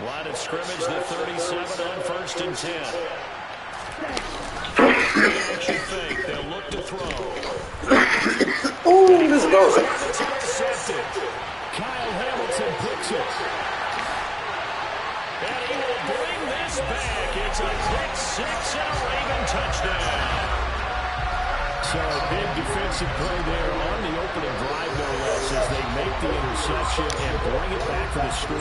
Line of scrimmage, the 37 on 1st and 10. Action fake. They'll look to throw. Ooh, this goes. It's intercepted. Kyle Hamilton picks it. And he will bring this back. It's a pick six and a Raven touchdown. So a big defensive play there on the opening drive, no less, as they make the interception and bring it back for the score.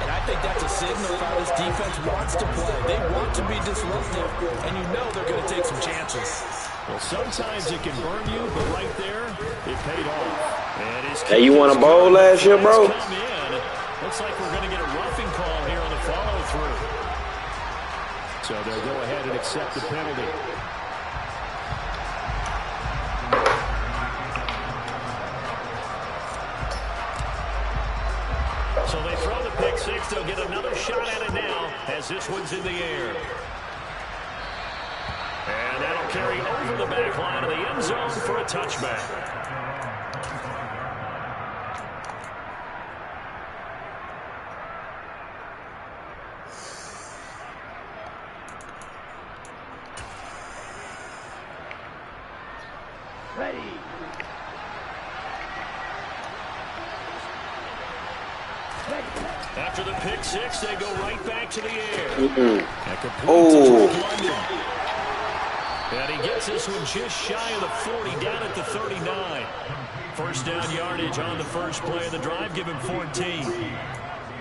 And I think that's a signal how this defense wants to play. They want to be disruptive, and you know they're going to take some chances. Well, sometimes it can burn you, but right there, it paid off. And hey, you won a bowl last year, bro? Looks like we're going to get a roughing call here on the follow-through. So they'll go ahead and accept the penalty. So they throw the pick six. They'll get another shot at it now as this one's in the air. And that'll carry over the back line of the end zone for a touchback. After the pick six, they go right back to the air. Oh. And he gets this one just shy of the 40, down at the 39. First down yardage on the first play of the drive. Give him 14.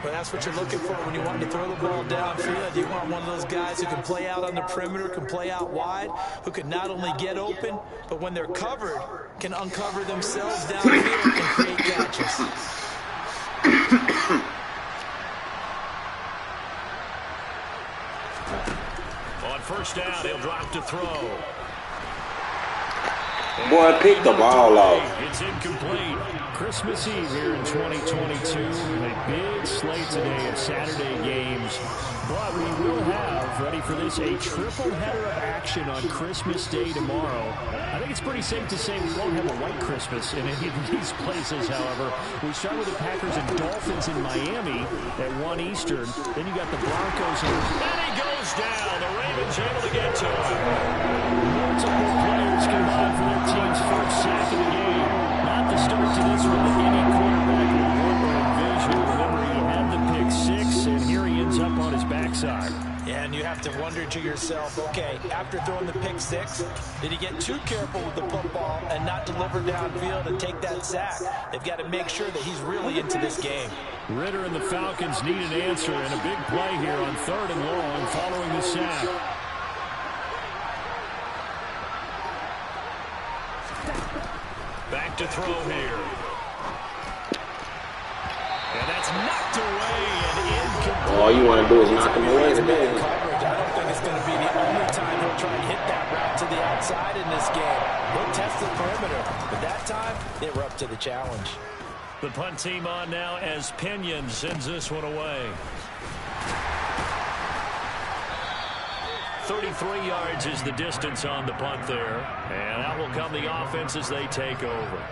But that's what you're looking for when you want to throw the ball downfield. You want one of those guys who can play out on the perimeter, can play out wide, who can not only get open, but when they're covered, can uncover themselves downfield and create catches. On first down, he'll drop to throw. Boy, pick the ball off. It's incomplete. Christmas Eve here in 2022. A big slate today of Saturday games. But we will have, ready for this, a triple header of action on Christmas Day tomorrow. I think it's pretty safe to say we won't have a white Christmas in any of these places, however. We start with the Packers and Dolphins in Miami at 1 Eastern. Then you got the Broncos here. And he goes down. The Ravens able to get to him. Multiple players combined for their team's first sack of the game. Not the start to this one that any quarterback would want or envision. Remember, he had the pick six, and here he ends up on his backside. Yeah, and you have to wonder to yourself, okay, after throwing the pick six, did he get too careful with the football and not deliver downfield and take that sack? They've got to make sure that he's really into this game. Ritter and the Falcons need an answer, and a big play here on 3rd and long following the sack. Back to throw here. And that's knocked away and incomplete. All you want to do is knock him away today. Coverage. I don't think it's going to be the only time he'll try and hit that route to the outside in this game. He'll test the perimeter, but that time they were up to the challenge. The punt team on now as Pinion sends this one away. 33 yards is the distance on the punt there. And out will come the offense as they take over.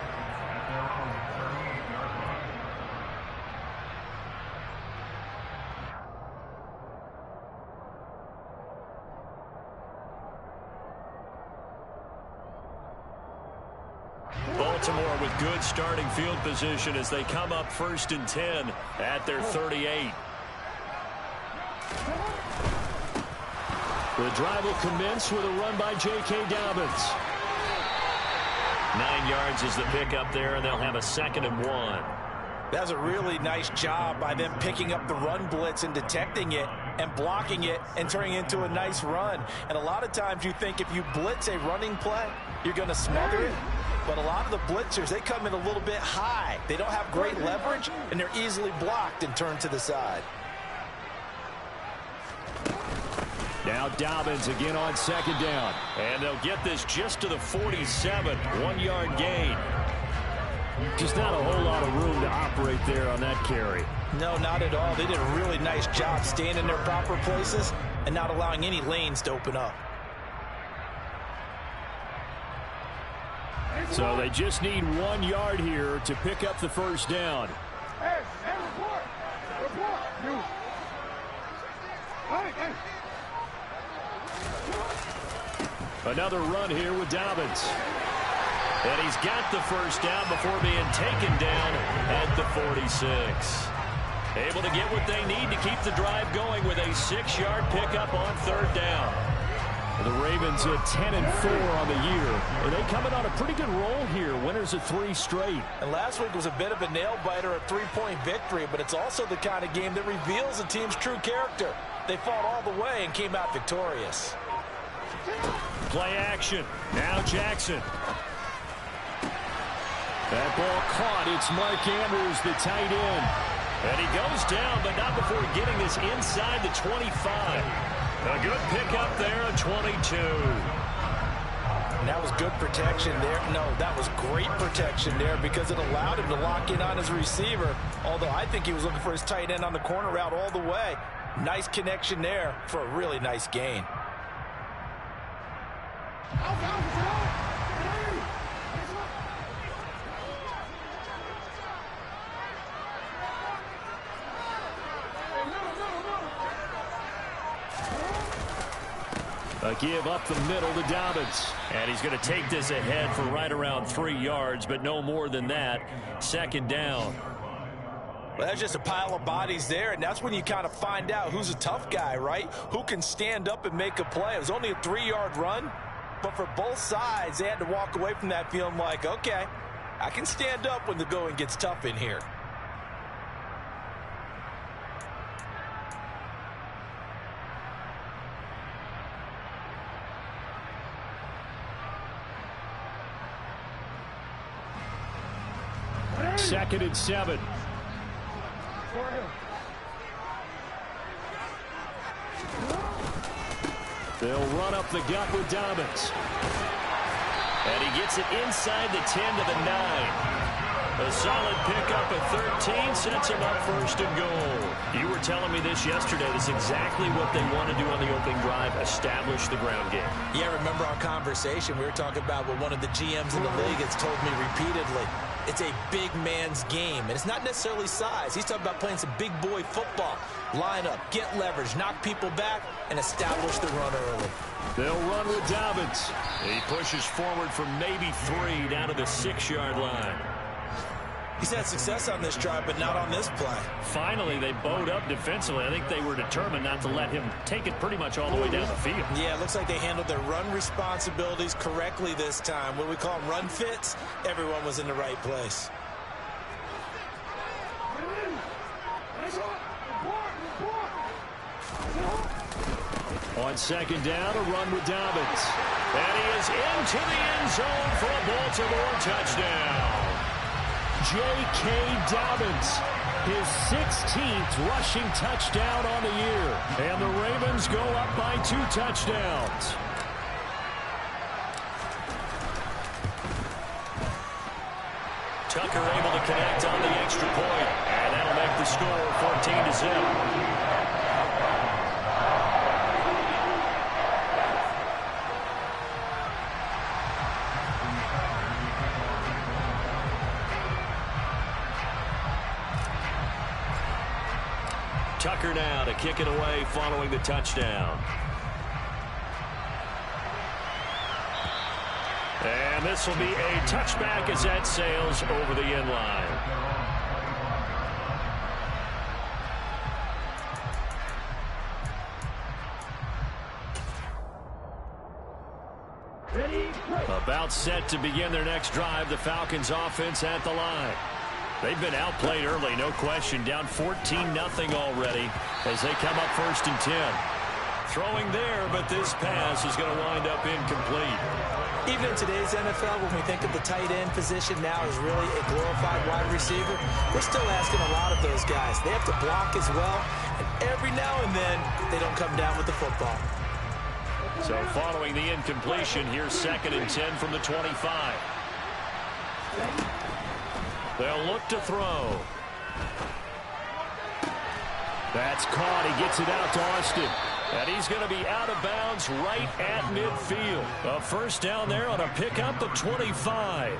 Baltimore with good starting field position as they come up 1st and 10 at their 38. The drive will commence with a run by J.K. Dobbins. 9 yards is the pickup there, and they'll have a 2nd and 1. That's a really nice job by them picking up the run blitz and detecting it and blocking it and turning it into a nice run. And a lot of times you think if you blitz a running play, you're going to smother it. But a lot of the blitzers, they come in a little bit high. They don't have great leverage, and they're easily blocked and turned to the side. Now Dobbins again on 2nd down. And they'll get this just to the 47. 1-yard gain. Just not a whole lot of room to operate there on that carry. No, not at all. They did a really nice job staying in their proper places and not allowing any lanes to open up. So they just need 1 yard here to pick up the first down. Another run here with Dobbins. And he's got the first down before being taken down at the 46. Able to get what they need to keep the drive going with a 6-yard pickup on 3rd down. The Ravens at 10-4 on the year. And they coming on a pretty good roll here. Winners of 3 straight. And last week was a bit of a nail-biter, a 3-point victory, but it's also the kind of game that reveals a team's true character. They fought all the way and came out victorious. Play action. Now Jackson. That ball caught. It's Mark Andrews, the tight end. And he goes down, but not before getting this inside the 25. A good pickup there at 22. And that was good protection there. No, that was great protection there because it allowed him to lock in on his receiver. Although I think he was looking for his tight end on the corner route all the way. Nice connection there for a really nice gain. A give up the middle to Dobbins. And he's going to take this ahead for right around 3 yards, but no more than that. 2nd down. Well, that's just a pile of bodies there, and that's when you kind of find out who's a tough guy, right? Who can stand up and make a play. It was only a 3-yard run, but for both sides, they had to walk away from that feeling like, okay, I can stand up when the going gets tough in here. Second and 7. They'll run up the gut with Dobbins. And he gets it inside the 10 to the 9. A solid pickup at 13 sets him up 1st and goal. You were telling me this yesterday. This is exactly what they want to do on the opening drive, establish the ground game. Yeah, remember our conversation. We were talking about what one of the GMs in the league has told me repeatedly. It's a big man's game, and it's not necessarily size. He's talking about playing some big boy football. Line up, get leverage, knock people back, and establish the run early. They'll run with Dobbins. He pushes forward from maybe 3 down to the 6-yard line. He's had success on this drive, but not on this play. Finally, they bowed up defensively. I think they were determined not to let him take it pretty much all the way down the field. Yeah, it looks like they handled their run responsibilities correctly this time. What we call them run fits, everyone was in the right place. On 2nd down, a run with Dobbins. And he is into the end zone for a Baltimore touchdown. J.K. Dobbins, his 16th rushing touchdown on the year. And the Ravens go up by 2 touchdowns. Tucker able to connect on the extra point. And that'll make the score 14-0. Tucker now to kick it away following the touchdown. And this will be a touchback as that sails over the end line. About set to begin their next drive, the Falcons offense at the line. They've been outplayed early, no question. Down 14-0 already as they come up 1st and 10. Throwing there, but this pass is going to wind up incomplete. Even in today's NFL, when we think of the tight end position now as really a glorified wide receiver, we're still asking a lot of those guys. They have to block as well, and every now and then they don't come down with the football. So following the incompletion, here's 2nd and 10 from the 25. They'll look to throw. That's caught. He gets it out to Austin. And he's going to be out of bounds right at midfield. A 1st down there on a pickup of 25.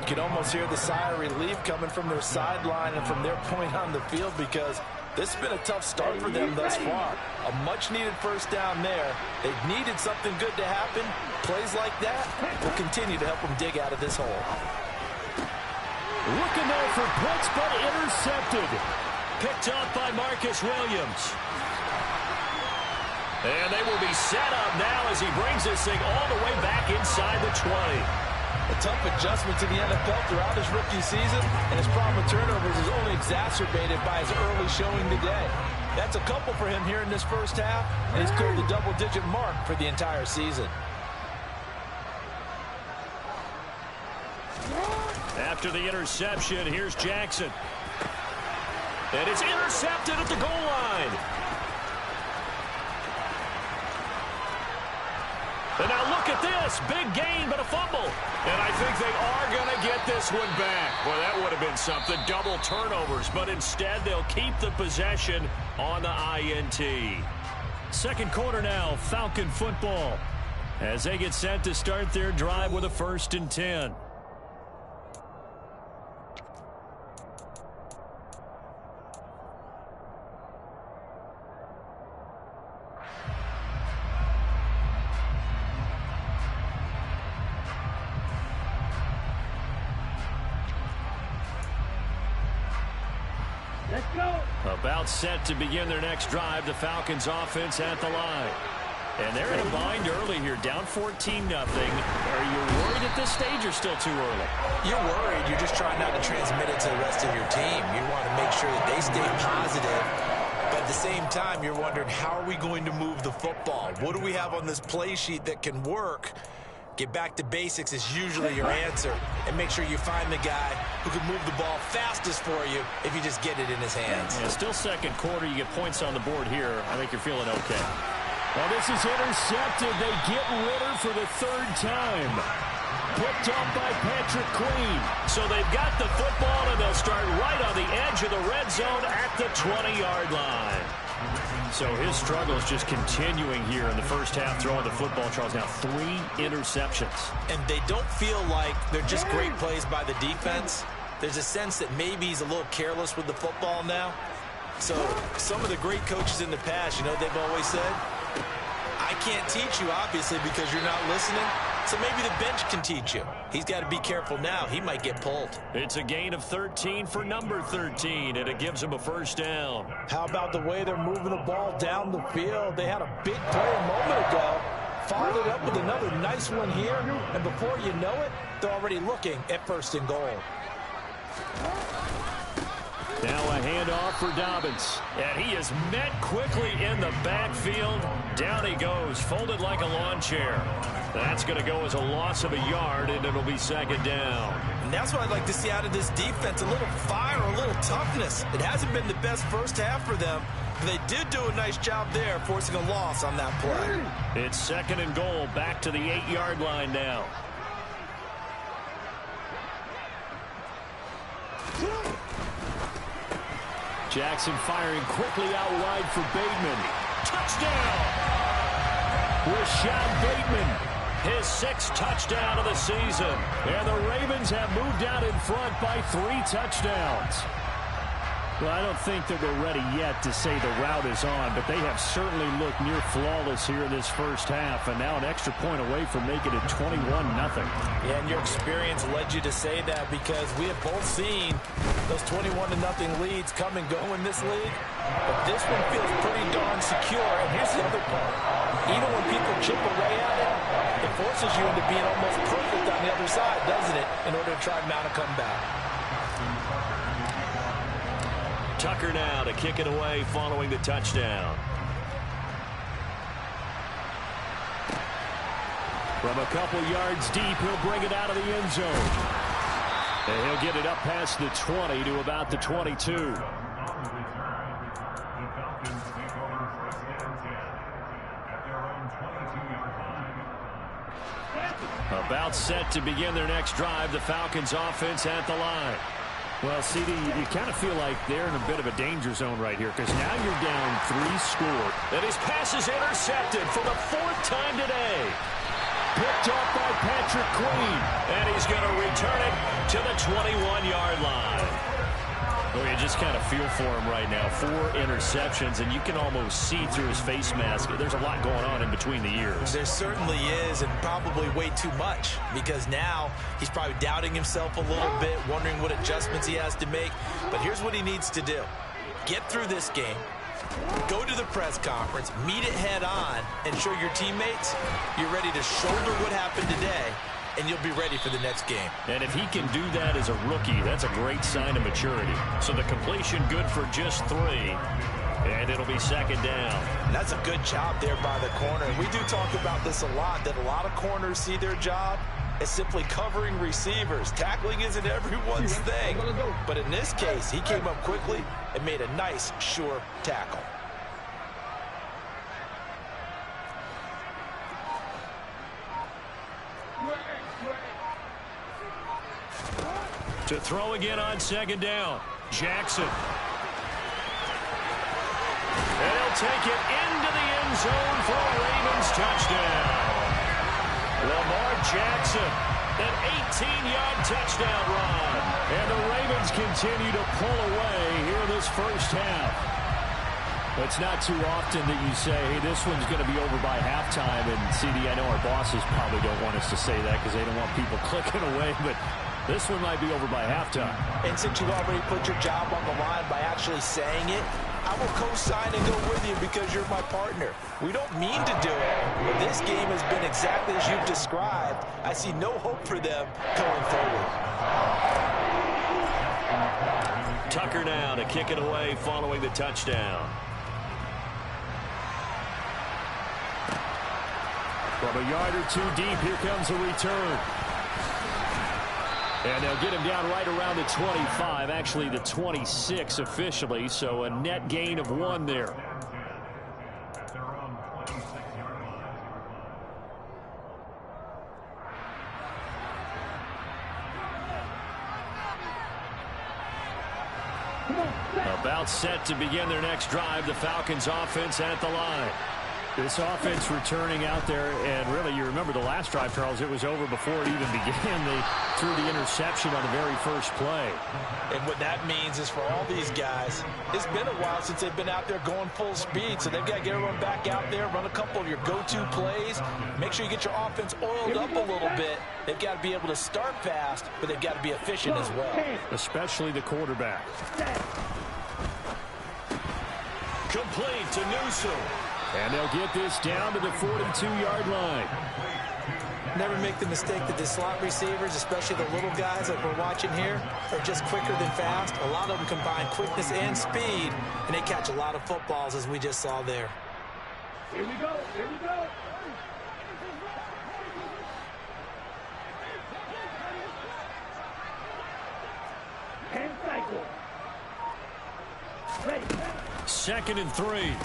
You can almost hear the sigh of relief coming from their sideline and from their point on the field because This has been a tough start for them thus far. A much-needed first down there. They've needed something good to happen. Plays like that will continue to help them dig out of this hole. Looking there for Pitts, but intercepted. Picked up by Marcus Williams. And they will be set up now as he brings this thing all the way back inside the 20. A tough adjustment to the NFL throughout his rookie season, and his problem with turnovers is only exacerbated by his early showing today. That's a couple for him here in this first half, and he's cleared the double-digit mark for the entire season. After the interception, here's Jackson. And it's intercepted at the goal line. And now look at this. Big gain, but a fumble. And I think they are going to get this one back. Boy, that would have been something. Double turnovers. But instead, they'll keep the possession on the INT. Second quarter now, Falcon football. As they get set to start their drive with a 1st and 10. About set to begin their next drive, the Falcons offense at the line. And they're in a bind early here, down 14-0. Are you worried at this stage or still too early? You're worried. You're just trying not to transmit it to the rest of your team. You want to make sure that they stay positive. But at the same time, you're wondering, how are we going to move the football? What do we have on this play sheet that can work? Get back to basics is usually your answer. And make sure you find the guy who can move the ball fastest for you if you just get it in his hands. Yeah, still second quarter. You get points on the board here. I think you're feeling okay. Well, this is intercepted. They get Ritter for the 3rd time. Picked up by Patrick Queen. So they've got the football, and they'll start right on the edge of the red zone at the 20-yard line. So his struggle is just continuing here in the first half, throwing the football. Charles, now 3 interceptions. And they don't feel like they're just great plays by the defense. There's a sense that maybe he's a little careless with the football now. So some of the great coaches in the past, you know, they've always said, I can't teach you, obviously, because you're not listening. So maybe the bench can teach you. He's got to be careful now. He might get pulled. It's a gain of 13 for number 13, and it gives him a 1st down. How about the way they're moving the ball down the field? They had a big play a moment ago. Followed up with another nice one here, and before you know it, they're already looking at 1st and goal. Now a handoff for Dobbins. And he is met quickly in the backfield. Down he goes, folded like a lawn chair. That's going to go as a loss of a yard, and it'll be 2nd down. And that's what I'd like to see out of this defense, a little fire, a little toughness. It hasn't been the best first half for them, but they did do a nice job there, forcing a loss on that play. It's 2nd and goal, back to the 8-yard line now. Jackson firing quickly out wide for Bateman. Touchdown! Rashad Bateman, his 6th touchdown of the season. And the Ravens have moved out in front by 3 touchdowns. Well, I don't think that we're ready yet to say the route is on, but they have certainly looked near flawless here in this first half, and now an extra point away from making it 21-0. Yeah, and your experience led you to say that, because we have both seen those 21-0 leads come and go in this league, but this one feels pretty darn secure. And here's the other part. Even when people chip away at it, it forces you into being almost perfect on the other side, doesn't it, in order to try and mount a comeback. Tucker now to kick it away following the touchdown. From a couple yards deep, he'll bring it out of the end zone. And he'll get it up past the 20 to about the 22. About set to begin their next drive, the Falcons offense at the line. Well, CD, you kind of feel like they're in a bit of a danger zone right here, because now you're down 3 score. And his pass is intercepted for the 4th time today. Picked up by Patrick Queen, and he's going to return it to the 21-yard line. Oh, you just kind of feel for him right now. 4 interceptions, and you can almost see through his face mask. There's a lot going on in between the ears. There certainly is, and probably way too much, because now he's probably doubting himself a little bit, wondering what adjustments he has to make. But here's what he needs to do. Get through this game, go to the press conference, meet it head on, and show your teammates you're ready to shoulder what happened today, and you'll be ready for the next game. And if he can do that as a rookie, that's a great sign of maturity. So the completion good for just 3, and it'll be second down. And that's a good job there by the corner. And we do talk about this a lot, that a lot of corners see their job as simply covering receivers. Tackling isn't everyone's thing. But in this case, he came up quickly and made a nice, sure tackle. To throw again on second down, Jackson. And he'll take it into the end zone for a Ravens touchdown. Lamar Jackson, an 18-yard touchdown run. And the Ravens continue to pull away here in this first half. It's not too often that you say, hey, this one's going to be over by halftime. And, CD, I know our bosses probably don't want us to say that because they don't want people clicking away, but this one might be over by halftime. And since you've already put your job on the line by actually saying it, I will co-sign and go with you because you're my partner. We don't mean to do it, but this game has been exactly as you've described. I see no hope for them going forward. Tucker now to kick it away following the touchdown. From a yard or 2 deep, here comes a return. And they'll get him down right around the 25, actually the 26 officially, so a net gain of 1 there. About set to begin their next drive, the Falcons offense at the line. This offense returning out there, and really, you remember the last drive, Charles, it was over before it even began. They threw the interception on the very first play. And what that means is for all these guys, it's been a while since they've been out there going full speed, so they've got to get everyone back out there, run a couple of your go-to plays, make sure you get your offense oiled up a little bit. They've got to be able to start fast, but they've got to be efficient as well. Especially the quarterback. Complete to Newsom. And they'll get this down to the 42-yard line. Never make the mistake that the slot receivers, especially the little guys like we're watching here, are just quicker than fast. A lot of them combine quickness and speed, and they catch a lot of footballs, as we just saw there. Here we go. Here we go. Hand cycle. Ready. 2nd and 3.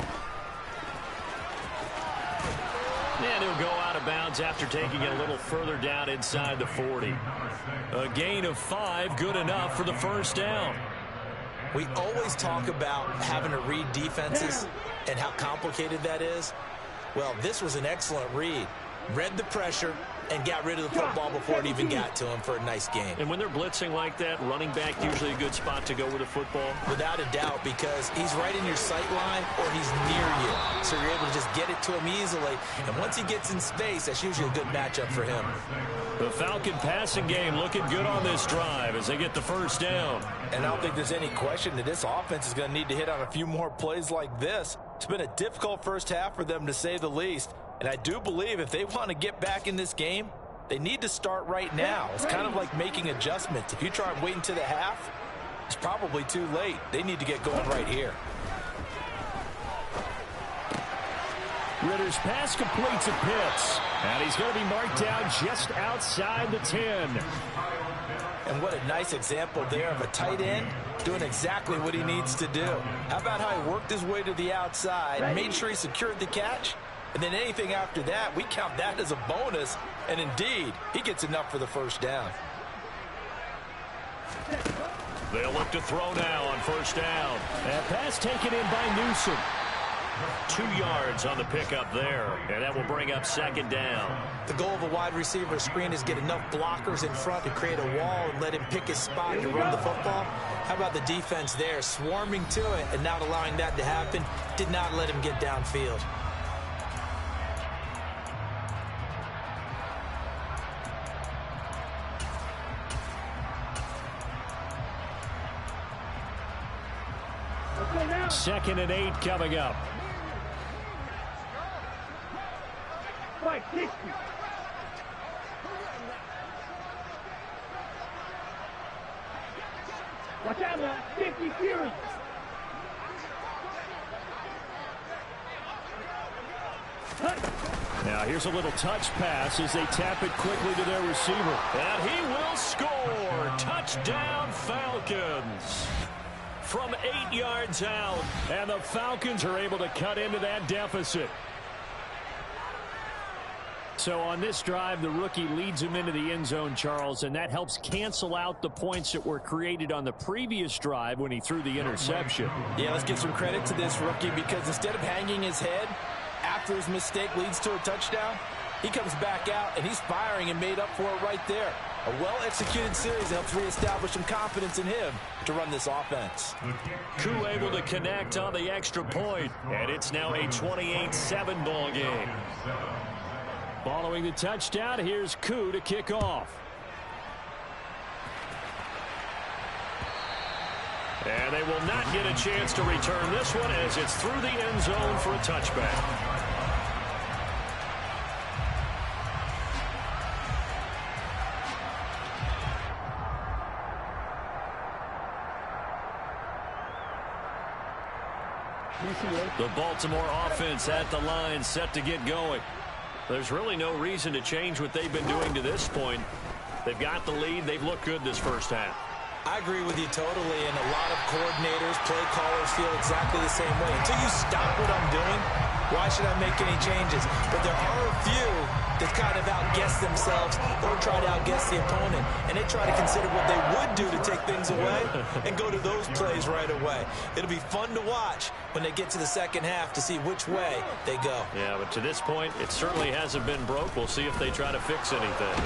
And he'll go out of bounds after taking it a little further down inside the 40. A gain of 5, good enough for the first down. We always talk about having to read defenses and how complicated that is. Well, this was an excellent read. Read the pressure and got rid of the football before it even got to him for a nice game. And when they're blitzing like that, running back usually a good spot to go with the football? Without a doubt, because he's right in your sight line or he's near you. So you're able to just get it to him easily. And once he gets in space, that's usually a good matchup for him. The Falcon passing game looking good on this drive as they get the first down. And I don't think there's any question that this offense is going to need to hit on a few more plays like this. It's been a difficult first half for them, to say the least. And I do believe if they want to get back in this game, they need to start right now. It's kind of like making adjustments. If you try and wait until the half, it's probably too late. They need to get going right here. Ritter's pass complete to Pitts. And he's going to be marked down just outside the 10. And what a nice example there of a tight end doing exactly what he needs to do. How about how he worked his way to the outside, made sure he secured the catch, and then anything after that, we count that as a bonus. And indeed, he gets enough for the first down. They'll look to throw now on first down. And pass taken in by Newsom. 2 yards on the pickup there, and that will bring up second down. The goal of a wide receiver screen is get enough blockers in front to create a wall and let him pick his spot to run the football. How about the defense there, swarming to it and not allowing that to happen? Did not let him get downfield. Second and 8 coming up. Right, 60. Watch out now, 50 Fury. Now here's a little touch pass as they tap it quickly to their receiver. And he will score. Touchdown Falcons. From 8 yards out, and the Falcons are able to cut into that deficit. So on this drive, the rookie leads him into the end zone, Charles, and that helps cancel out the points that were created on the previous drive when he threw the interception. Yeah, let's give some credit to this rookie because instead of hanging his head after his mistake leads to a touchdown, he comes back out and he's firing and made up for it right there. A well-executed series helps reestablish some confidence in him to run this offense. Koo able to connect on the extra point, and it's now a 28-7 ball game. Following the touchdown, here's Koo to kick off. And they will not get a chance to return this one as it's through the end zone for a touchback. The Baltimore offense at the line, set to get going. There's really no reason to change what they've been doing to this point. They've got the lead. They've looked good this first half. I agree with you totally, and a lot of coordinators, play callers feel exactly the same way. Until you stop what I'm doing, why should I make any changes? But there are a few that kind of outguess themselves or try to outguess the opponent, and they try to consider what they would do to take things away and go to those plays right away. It'll be fun to watch when they get to the second half to see which way they go. Yeah, but to this point, it certainly hasn't been broke. We'll see if they try to fix anything.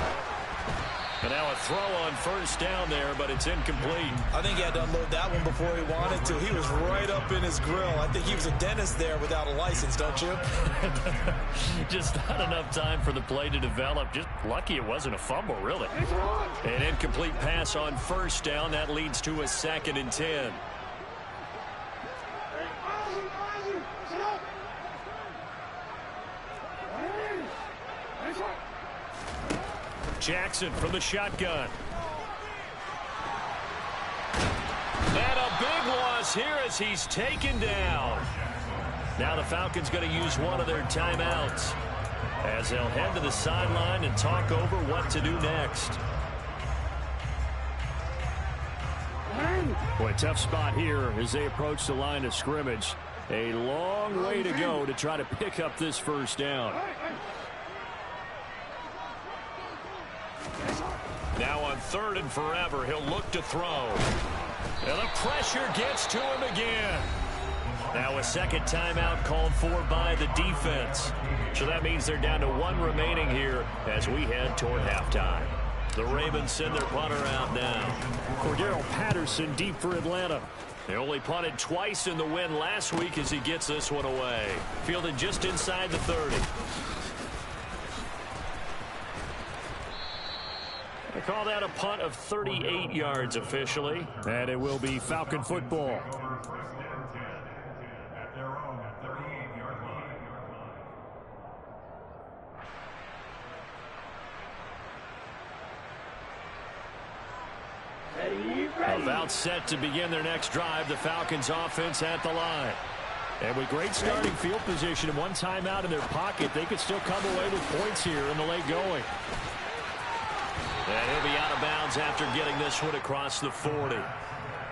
And now a throw on first down there, but it's incomplete. I think he had to unload that one before he wanted to. He was right up in his grill. I think he was a dentist there without a license, don't you? Just not enough time for the play to develop. Just lucky it wasn't a fumble, really. An incomplete pass on first down. That leads to a 2nd and 10. Jackson from the shotgun. And a big loss here as he's taken down. Now the Falcons going to use one of their timeouts as they'll head to the sideline and talk over what to do next. Boy, tough spot here as they approach the line of scrimmage. A long way to go to try to pick up this first down. Now on 3rd and forever, he'll look to throw. And the pressure gets to him again. Now a second timeout called for by the defense. So that means they're down to 1 remaining here as we head toward halftime. The Ravens send their punter out now. Cordero Patterson deep for Atlanta. They only punted twice in the win last week as he gets this one away. Fielded just inside the 30. They call that a punt of 38 yards officially. And it will be Falcon football. About set to begin their next drive, the Falcons offense at the line. And with great starting field position and 1 timeout in their pocket, they could still come away with points here in the late going. And he'll be out of bounds after getting this one across the 40.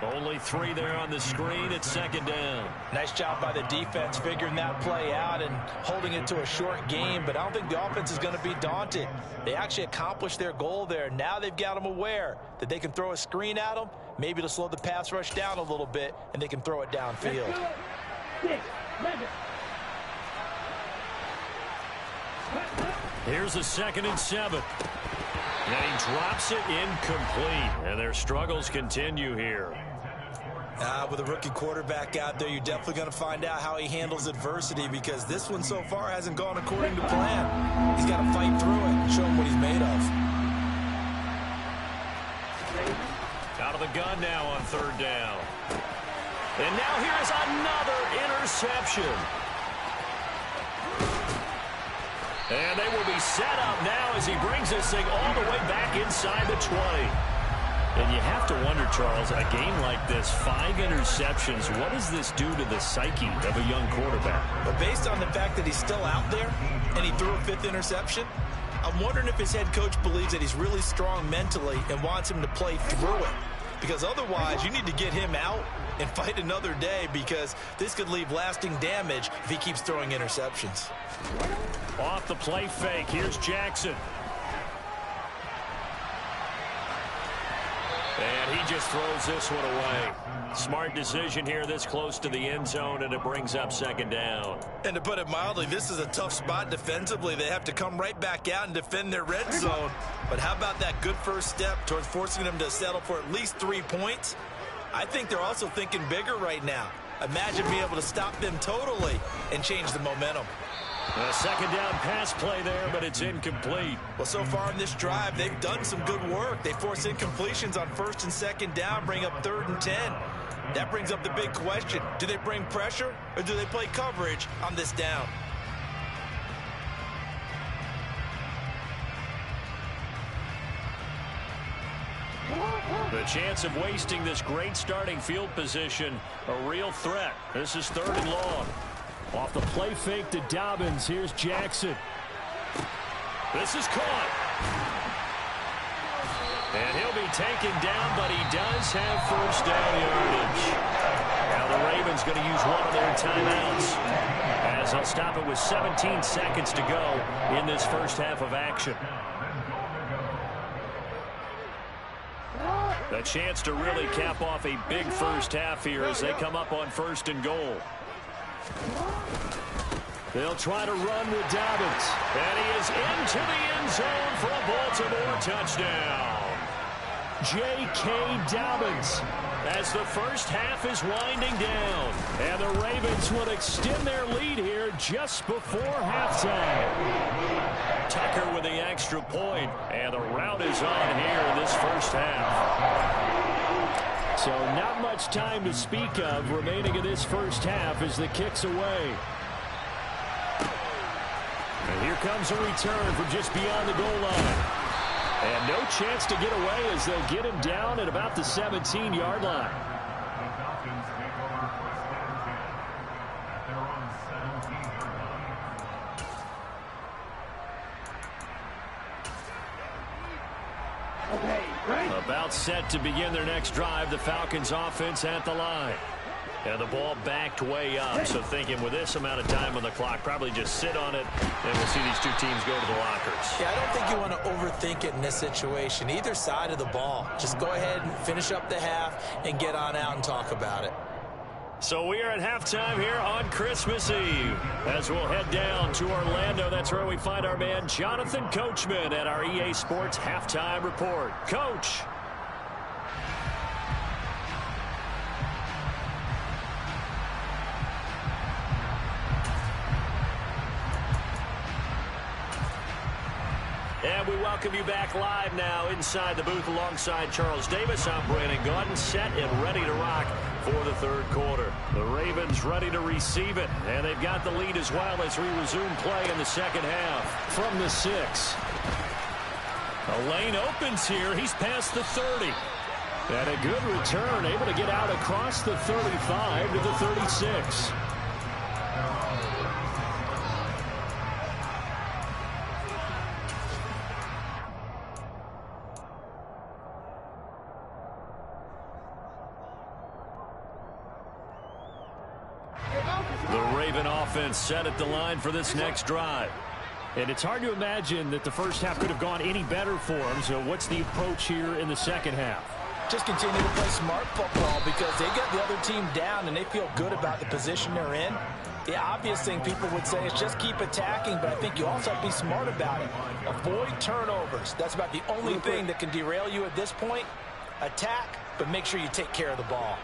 Only 3 there on the screen. It's 2nd down. Nice job by the defense figuring that play out and holding it to a short game, but I don't think the offense is going to be daunted. They actually accomplished their goal there. Now they've got them aware that they can throw a screen at them, maybe to slow the pass rush down a little bit, and they can throw it downfield. Here's a 2nd and 7. And he drops it incomplete. And their struggles continue here. With a rookie quarterback out there, you're definitely going to find out how he handles adversity, because this one so far hasn't gone according to plan. He's got to fight through it and show him what he's made of. Out of the gun now on 3rd down. And now here's another interception. And they will be set up now as he brings this thing all the way back inside the 20. And you have to wonder, Charles, a game like this, 5 interceptions, what does this do to the psyche of a young quarterback? But based on the fact that he's still out there and he threw a 5th interception, I'm wondering if his head coach believes that he's really strong mentally and wants him to play through it. Because otherwise, you need to get him out and fight another day, because this could leave lasting damage if he keeps throwing interceptions. Off the play fake, here's Jackson. And he just throws this one away. Smart decision here this close to the end zone, and it brings up 2nd down. And to put it mildly, this is a tough spot defensively. They have to come right back out and defend their red zone. But how about that good first step towards forcing them to settle for at least 3 points? I think they're also thinking bigger right now. Imagine being able to stop them totally and change the momentum. A 2nd down pass play there, but it's incomplete. Well, so far in this drive, they've done some good work. They force incompletions on 1st and 2nd down, bring up 3rd and 10. That brings up the big question. Do they bring pressure, or do they play coverage on this down? The chance of wasting this great starting field position, a real threat. This is 3rd and long. Off the play fake to Dobbins. Here's Jackson. This is caught. And he'll be taken down, but he does have 1st down yardage. Now the Ravens going to use one of their timeouts, as they'll stop it with 17 seconds to go in this first half of action. A chance to really cap off a big first half here as they come up on 1st and goal. They'll try to run with Dobbins. And he is into the end zone for a Baltimore touchdown. J.K. Dobbins, as the first half is winding down. And the Ravens will extend their lead here just before halftime. Tucker with the extra point, and the rout is on here in this first half. So not much time to speak of remaining in this first half as the kick's away. And here comes a return from just beyond the goal line. And no chance to get away as they'll get him down at about the 17-yard line. About set to begin their next drive, the Falcons offense at the line. And the ball backed way up, so thinking with this amount of time on the clock, probably just sit on it, and we'll see these two teams go to the lockers. Yeah, I don't think you want to overthink it in this situation. Either side of the ball. Just go ahead and finish up the half and get on out and talk about it. So we are at halftime here on Christmas Eve. As we'll head down to Orlando, that's where we find our man Jonathan Coachman at our EA Sports Halftime Report. Coach. And we welcome you back live now inside the booth alongside Charles Davis. I'm Brandon Gaudin, set and ready to rock for the 3rd quarter. The Ravens ready to receive it, and they've got the lead as well as we resume play in the 2nd half. From the 6. A lane opens here. He's past the 30. And a good return, able to get out across the 35 to the 36. Set at the line for this next drive. And it's hard to imagine that the first half could have gone any better for them. So what's the approach here in the 2nd half? Just continue to play smart football, because they get the other team down and they feel good about the position they're in. The obvious thing people would say is just keep attacking, but I think you also have to be smart about it. Avoid turnovers. That's about the only thing that can derail you at this point. Attack, but make sure you take care of the ball.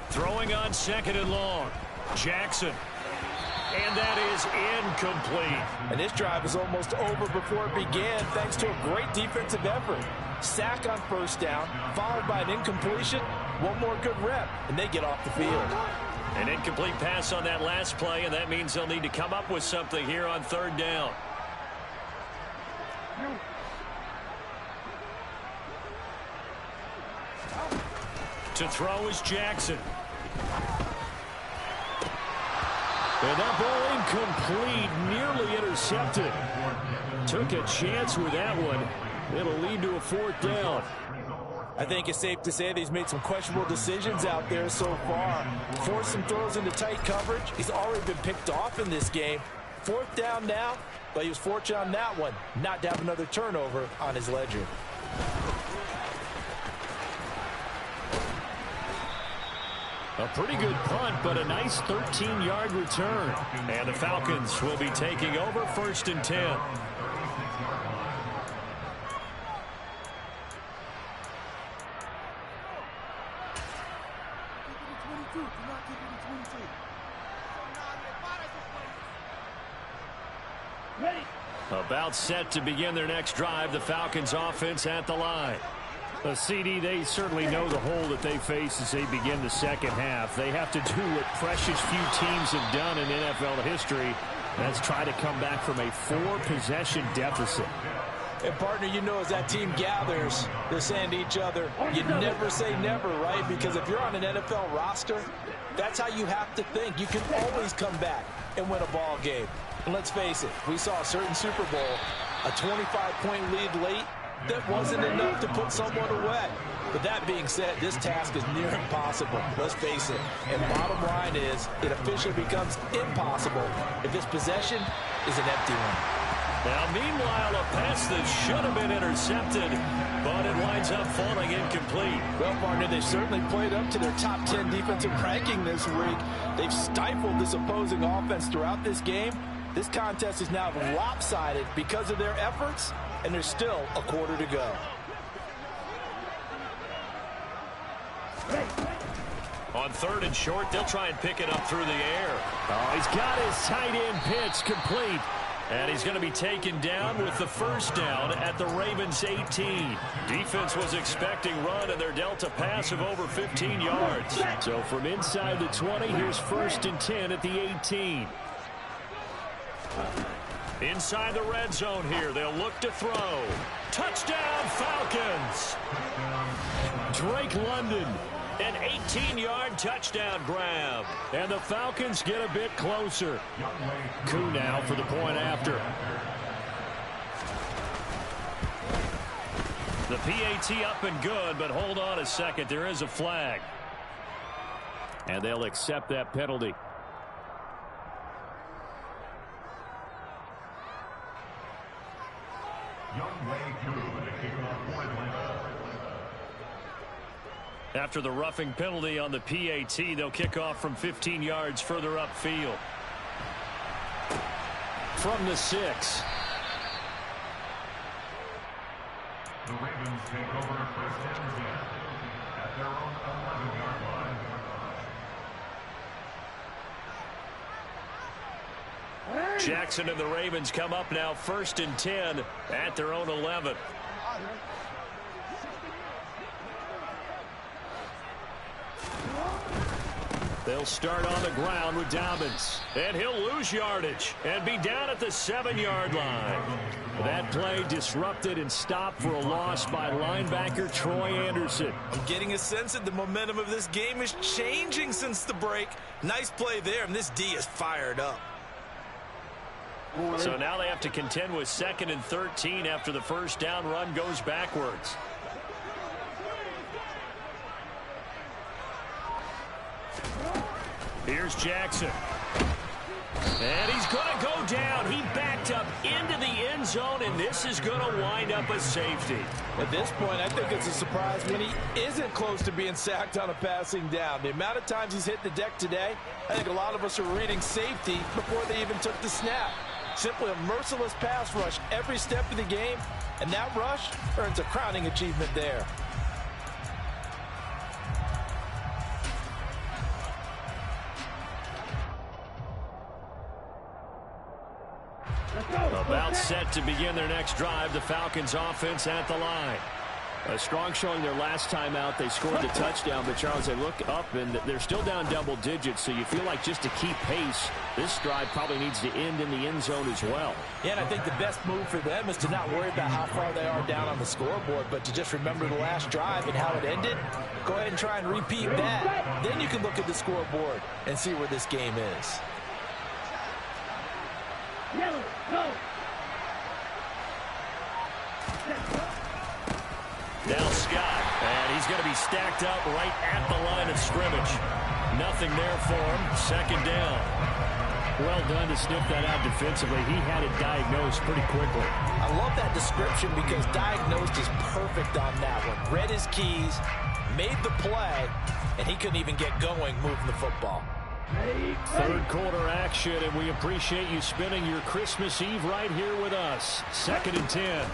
Throwing on 2nd and long. Jackson. And that is incomplete. And this drive is almost over before it began thanks to a great defensive effort. Sack on 1st down, followed by an incompletion. One more good rep, and they get off the field. An incomplete pass on that last play, and that means they'll need to come up with something here on 3rd down. To throw is Jackson. And that ball incomplete, nearly intercepted. Took a chance with that one. It'll lead to a 4th down. I think it's safe to say that he's made some questionable decisions out there so far. Forced some throws into tight coverage. He's already been picked off in this game. 4th down now, but he was fortunate on that one not to have another turnover on his ledger. A pretty good punt, but a nice 13-yard return. And the Falcons will be taking over 1st and 10. About set to begin their next drive, the Falcons offense at the line. CD, they certainly know the hole that they face as they begin the 2nd half. They have to do what precious few teams have done in NFL history. That's try to come back from a 4-possession deficit. And, partner, you know as that team gathers, they're saying to each other, you never say never, right? Because if you're on an NFL roster, that's how you have to think. You can always come back and win a ball game. And let's face it, we saw a certain Super Bowl, a 25-point lead late, that wasn't enough to put someone away. But that being said, this task is near impossible. Let's face it. And bottom line is, it officially becomes impossible if this possession is an empty one. Now, meanwhile, a pass that should have been intercepted, but it winds up falling incomplete. Well, partner, they've certainly played up to their top 10 defensive ranking this week. They've stifled this opposing offense throughout this game. This contest is now lopsided because of their efforts, and there's still a quarter to go. On 3rd and short, they'll try and pick it up through the air. Oh, he's got his tight end pitch complete. And he's going to be taken down with the 1st down at the Ravens' 18. Defense was expecting run, and they're dealt a pass of over 15 yards. So from inside the 20, here's 1st and 10 at the 18. Inside the red zone here, they'll look to throw. Touchdown, Falcons! Drake London, an 18-yard touchdown grab. And the Falcons get a bit closer. Koo now for the point after. The PAT up and good, but hold on a second. There is a flag. And they'll accept that penalty. After the roughing penalty on the PAT, they'll kick off from 15 yards further upfield. From the 6. The Ravens take over 1st and 10 at their own 11-yard line. Jackson and the Ravens come up now 1st and 10 at their own 11. They'll start on the ground with Dobbins. And he'll lose yardage and be down at the 7-yard line. That play disrupted and stopped for a loss by linebacker Troy Anderson. I'm getting a sense that the momentum of this game is changing since the break. Nice play there, and this D is fired up. So now they have to contend with 2nd and 13 after the 1st down run goes backwards. Here's Jackson. And he's going to go down. He backed up into the end zone, and this is going to wind up a safety. At this point, I think it's a surprise when he isn't close to being sacked on a passing down. The amount of times he's hit the deck today, I think a lot of us are reading safety before they even took the snap. Simply a merciless pass rush every step of the game, and that rush earns a crowning achievement there. About set to begin their next drive, the Falcons offense at the line. A strong showing their last time out. They scored the touchdown, but Charles, they look up and they're still down double digits, so you feel like just to keep pace, this drive probably needs to end in the end zone as well. Yeah, and I think the best move for them is to not worry about how far they are down on the scoreboard, but to just remember the last drive and how it ended. Go ahead and try and repeat that. Then you can look at the scoreboard and see where this game is. Yellow, go. Now Scott, and he's going to be stacked up right at the line of scrimmage. Nothing there for him. Second down. Well done to sniff that out defensively. He had it diagnosed pretty quickly. I love that description because diagnosed is perfect on that one. Read his keys, made the play, and he couldn't even get going moving the football. Third quarter action, and we appreciate you spending your Christmas Eve right here with us. 2nd and 10.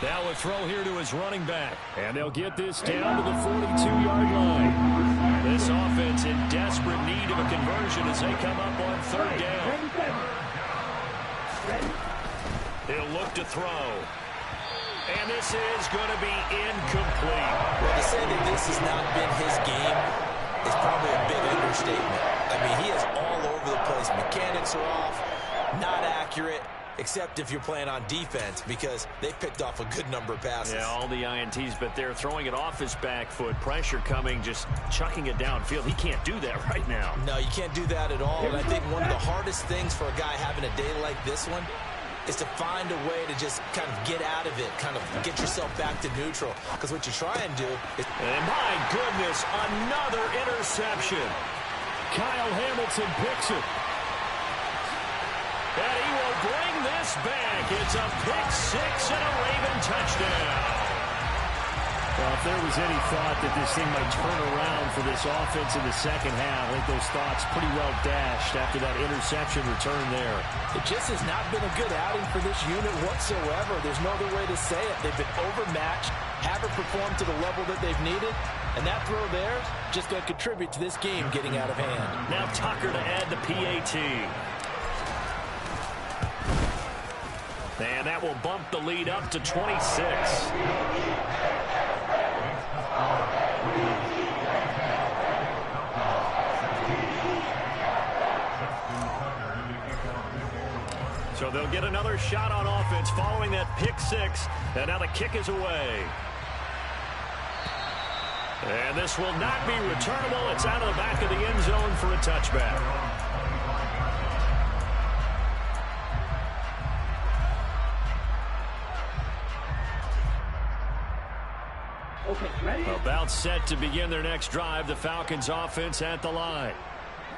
Now a throw here to his running back. And they'll get this down to the 42-yard line. This offense in desperate need of a conversion as they come up on 3rd down. He'll look to throw. And this is going to be incomplete. Well, to say that this has not been his game is probably a big understatement. I mean, he is all over the place. Mechanics are off, not accurate, except if you're playing on defense because they picked off a good number of passes. Yeah, all the INTs, but they're throwing it off his back foot. Pressure coming, just chucking it downfield. He can't do that right now. No, you can't do that at all. And I think one of the hardest things for a guy having a day like this one is to find a way to just kind of get out of it, kind of get yourself back to neutral. Because what you try and do is... And my goodness, another interception. Kyle Hamilton picks it. And he will bring this back. It's a pick six and a Raven touchdown. Well, if there was any thought that this thing might turn around for this offense in the second half, I think those thoughts pretty well dashed after that interception return there. It just has not been a good outing for this unit whatsoever. There's no other way to say it. They've been overmatched, haven't performed to the level that they've needed, and that throw there is just going to contribute to this game getting out of hand. Now Tucker to add the PAT. And that will bump the lead up to 26. So they'll get another shot on offense following that pick six. And now the kick is away. And this will not be returnable. It's out of the back of the end zone for a touchback. About set to begin their next drive, the Falcons offense at the line.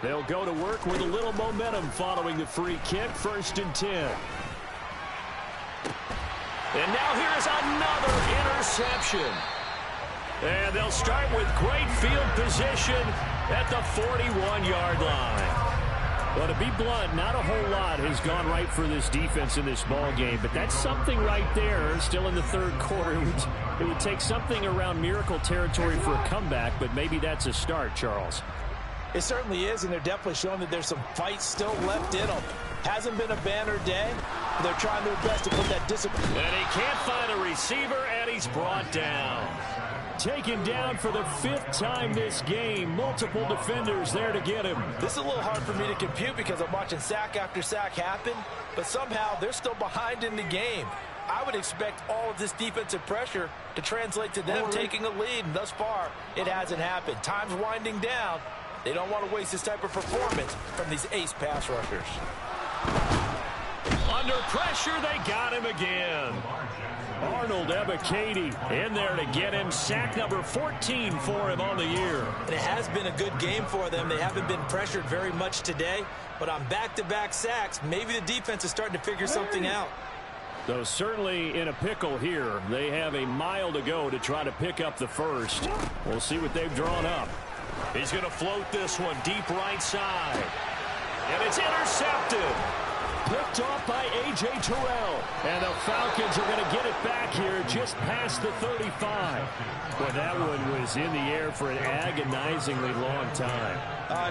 They'll go to work with a little momentum following the free kick, 1st and 10. And now here's another interception. And they'll start with great field position at the 41-yard line. Well, to be blunt, not a whole lot has gone right for this defense in this ball game, but that's something right there. Still in the 3rd quarter, it would take something around miracle territory for a comeback, but maybe that's a start, Charles. It certainly is, and they're definitely showing that there's some fight still left in them. Hasn't been a banner day. They're trying their best to put that discipline. And he can't find a receiver, and he's brought down. Taken down for the 5th time this game. Multiple defenders there to get him. This is a little hard for me to compute because I'm watching sack after sack happen, but somehow they're still behind in the game. I would expect all of this defensive pressure to translate to them taking a lead, and thus far, it hasn't happened. Time's winding down. They don't want to waste this type of performance from these ace pass rushers. Under pressure, they got him again. Arnold Ebiketie in there to get him. Sack number 14 for him on the year. And it has been a good game for them. They haven't been pressured very much today, but on back-to-back sacks, maybe the defense is starting to figure something out. Though certainly in a pickle here. They have a mile to go to try to pick up the first. We'll see what they've drawn up. He's going to float this one deep right side. And it's intercepted. Picked off by A.J. Terrell. And the Falcons are going to get it back here just past the 35. Boy, that one was in the air for an agonizingly long time.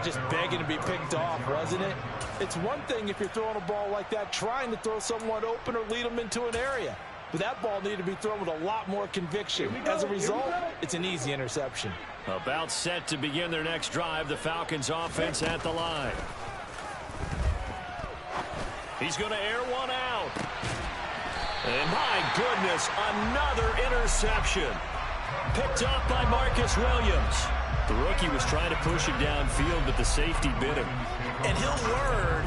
Just begging to be picked off, wasn't it? It's one thing if you're throwing a ball like that, trying to throw someone open or lead them into an area. But that ball needed to be thrown with a lot more conviction. As a result, it's an easy interception. About set to begin their next drive, the Falcons offense at the line. He's going to air one out. And my goodness, another interception. Picked off by Marcus Williams. The rookie was trying to push him downfield, but the safety bit him. And he'll learn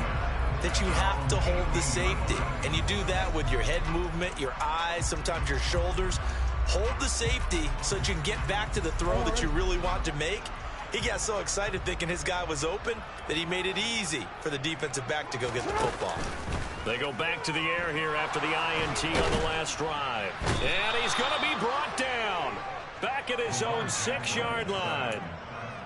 that you have to hold the safety. And you do that with your head movement, your eyes, sometimes your shoulders. Hold the safety so that you can get back to the throw that you really want to make. He got so excited thinking his guy was open that he made it easy for the defensive back to go get the football. They go back to the air here after the INT on the last drive. And he's going to be brought down. Back at his own 6-yard line.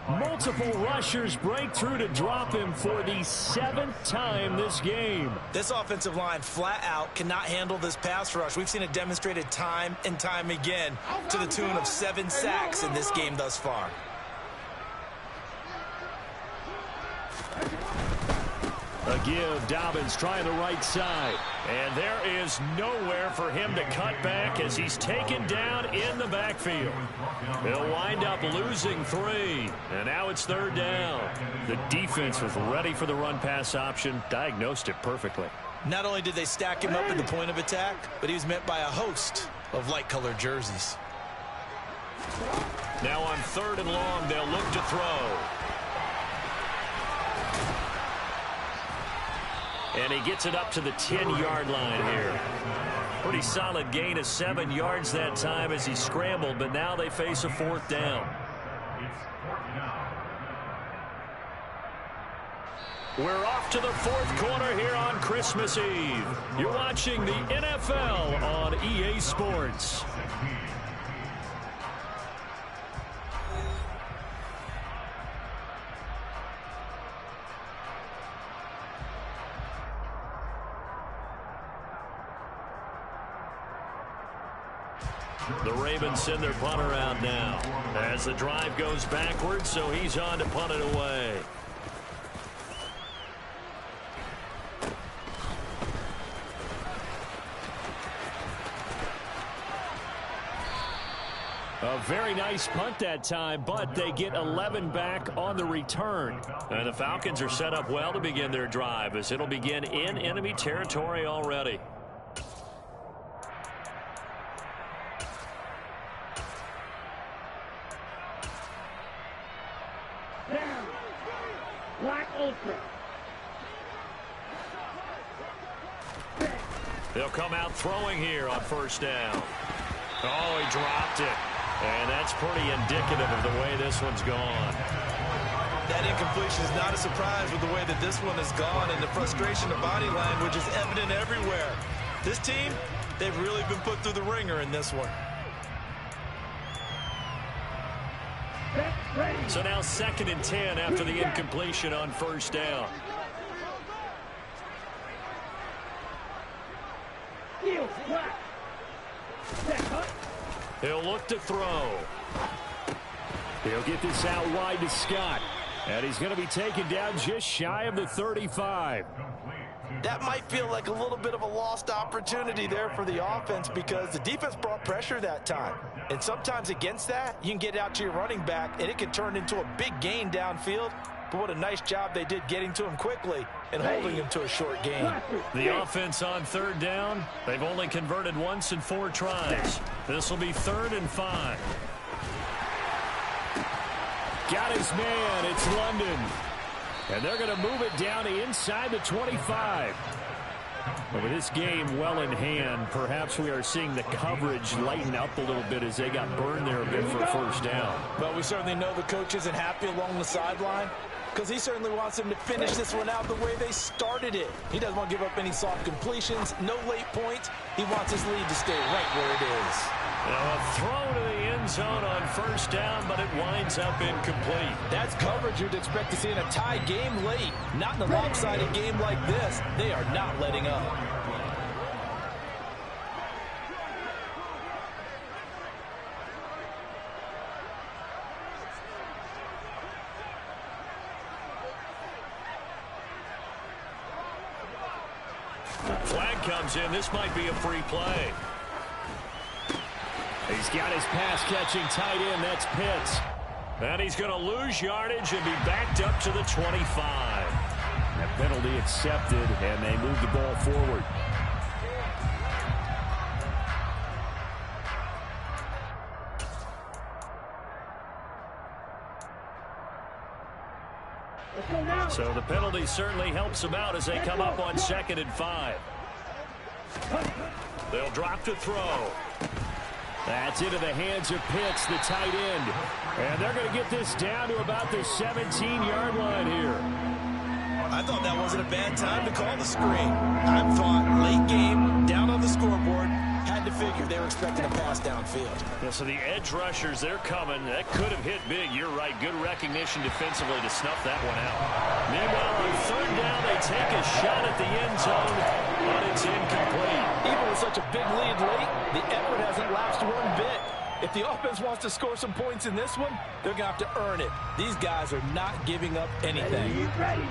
Multiple rushers break through to drop him for the 7th time this game. This offensive line flat out cannot handle this pass rush. We've seen it demonstrated time and time again to the tune of 7 sacks in this game thus far. A give, Dobbins trying the right side. And there is nowhere for him to cut back as he's taken down in the backfield. He'll wind up losing 3. And now it's 3rd down. The defense was ready for the run-pass option, diagnosed it perfectly. Not only did they stack him up at the point of attack, but he was met by a host of light-colored jerseys. Now on 3rd and long, they'll look to throw. And he gets it up to the 10-yard line here. Pretty solid gain of 7 yards that time as he scrambled, but now they face a 4th down. We're off to the 4th quarter here on Christmas Eve. You're watching the NFL on EA Sports. The Ravens send their punter out now as the drive goes backwards, so he's on to punt it away. A very nice punt that time, but they get 11 back on the return. And the Falcons are set up well to begin their drive as it'll begin in enemy territory already. They'll come out throwing here on 1st down. Oh, he dropped it. And that's pretty indicative of the way this one's gone. That incompletion is not a surprise with the way that this one has gone, and the frustration of body language is evident everywhere. This team, they've really been put through the ringer in this one. So now 2nd and 10 after the incompletion on 1st down. He'll look to throw. He'll get this out wide to Scott. And he's going to be taken down just shy of the 35. That might feel like a little bit of a lost opportunity there for the offense because the defense brought pressure that time. And sometimes against that, you can get out to your running back, and it can turn into a big gain downfield. But what a nice job they did getting to him quickly and holding him to a short gain. The offense on 3rd down, they've only converted once in 4 tries. This will be 3rd and 5. Got his man. It's London. And they're going to move it down to inside the 25. Well, with this game well in hand, perhaps we are seeing the coverage lighten up a little bit as they got burned there a bit for a first down. But we certainly know the coach isn't happy along the sideline because he certainly wants them to finish this one out the way they started it. He doesn't want to give up any soft completions, no late points. He wants his lead to stay right where it is. Now a throw to the end zone on first down, but it winds up incomplete. That's coverage you'd expect to see in a tie game late. Not in a lopsided game like this. They are not letting up. Flag comes in. This might be a free play. He's got his pass-catching tight end. That's Pitts. And he's going to lose yardage and be backed up to the 25. That penalty accepted, and they move the ball forward. So the penalty certainly helps them out as they come up on 2nd and 5. They'll drop to throw. That's into the hands of Pitts, the tight end. And they're going to get this down to about the 17-yard line here. I thought that wasn't a bad time to call the screen. I thought late game, down on the scoreboard, had to figure they were expecting a pass downfield. Yeah, so the edge rushers, they're coming. That could have hit big. You're right. Good recognition defensively to snuff that one out. Meanwhile, on 3rd down, they take a shot at the end zone, but it's incomplete. Even with such a big lead late, the effort hasn't lapsed one bit. If the offense wants to score some points in this one, they're going to have to earn it. These guys are not giving up anything. Ready.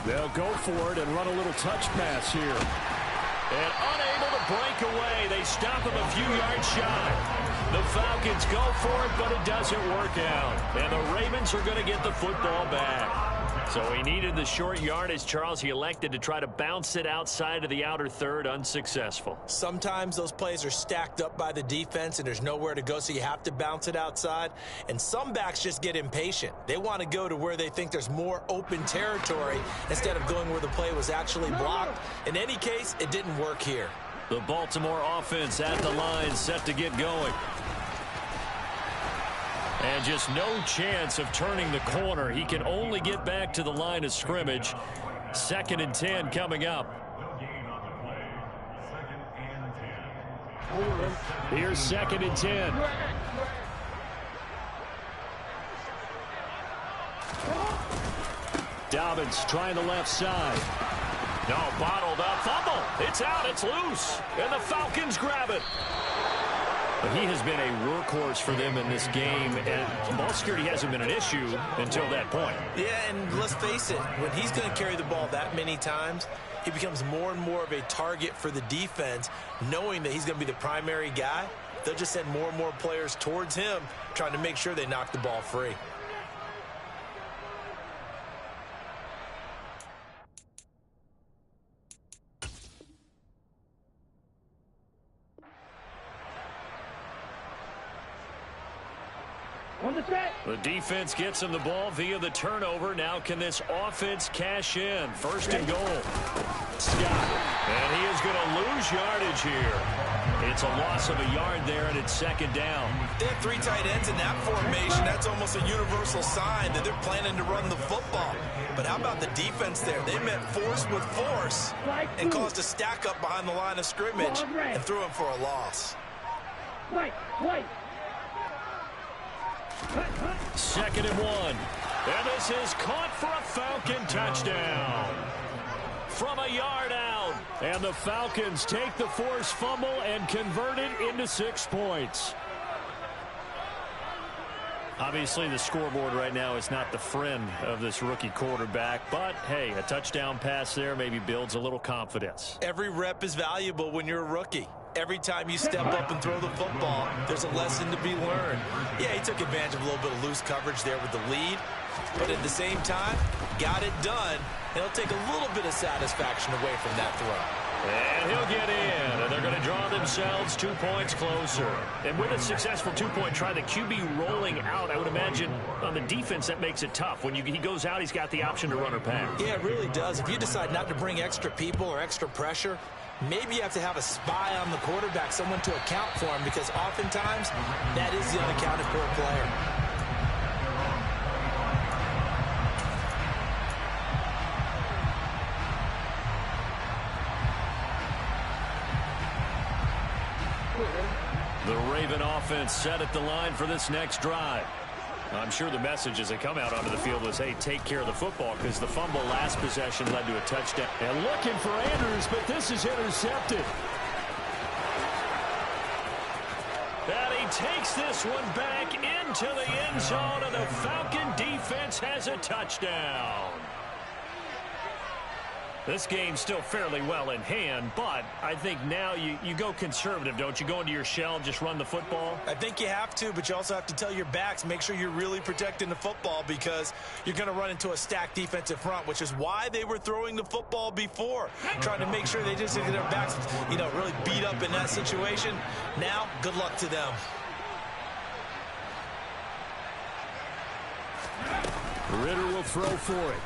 They'll go for it and run a little touch pass here. And unable to break away. They stop him a few yards shy. The Falcons go for it, but it doesn't work out. And the Ravens are going to get the football back. So he needed the short yardage, Charles. He elected to try to bounce it outside of the outer third, unsuccessful. Sometimes those plays are stacked up by the defense and there's nowhere to go, so you have to bounce it outside. And some backs just get impatient. They want to go to where they think there's more open territory instead of going where the play was actually blocked. In any case, it didn't work here. The Baltimore offense at the line, set to get going. And just no chance of turning the corner. He can only get back to the line of scrimmage. 2nd and 10 coming up. Here's 2nd and 10. Dobbins trying the left side. No, bottled up. Fumble. It's out. It's loose. And the Falcons grab it. But he has been a workhorse for them in this game, and ball security hasn't been an issue until that point. Yeah, and let's face it, when he's going to carry the ball that many times, he becomes more and more of a target for the defense, knowing that he's going to be the primary guy. They'll just send more and more players towards him, trying to make sure they knock the ball free. The defense gets him the ball via the turnover. Now can this offense cash in? 1st and goal. Scott. And he is going to lose yardage here. It's a loss of a yard there, and it's 2nd down. They have 3 tight ends in that formation. That's almost a universal sign that they're planning to run the football. But how about the defense there? They met force with force and caused a stack up behind the line of scrimmage and threw him for a loss. White. 2nd and 1. And this is caught for a Falcon touchdown. From a yard out. And the Falcons take the forced fumble and convert it into 6 points. Obviously, the scoreboard right now is not the friend of this rookie quarterback. But, hey, a touchdown pass there maybe builds a little confidence. Every rep is valuable when you're a rookie. Every time you step up and throw the football, there's a lesson to be learned. Yeah, he took advantage of a little bit of loose coverage there with the lead. But at the same time, got it done. And it'll take a little bit of satisfaction away from that throw. And he'll get in, and they're going to draw themselves 2 points closer. And with a successful two-point try, the QB rolling out, I would imagine on the defense that makes it tough. When he goes out, he's got the option to run or pass. Yeah, it really does. If you decide not to bring extra people or extra pressure, maybe you have to have a spy on the quarterback, someone to account for him, because oftentimes that is the unaccounted for player. The Raven offense set at the line for this next drive. I'm sure the message as they come out onto the field was, hey, take care of the football, because the fumble last possession led to a touchdown. And looking for Andrews, but this is intercepted. And he takes this one back into the end zone, and the Falcon defense has a touchdown. This game's still fairly well in hand, but I think now you go conservative, don't you? Go into your shell and just run the football? I think you have to, but you also have to tell your backs, make sure you're really protecting the football, because you're going to run into a stacked defensive front, which is why they were throwing the football before, trying to make sure they just get their backs, really beat up in that situation. Now, good luck to them. Ritter will throw for it.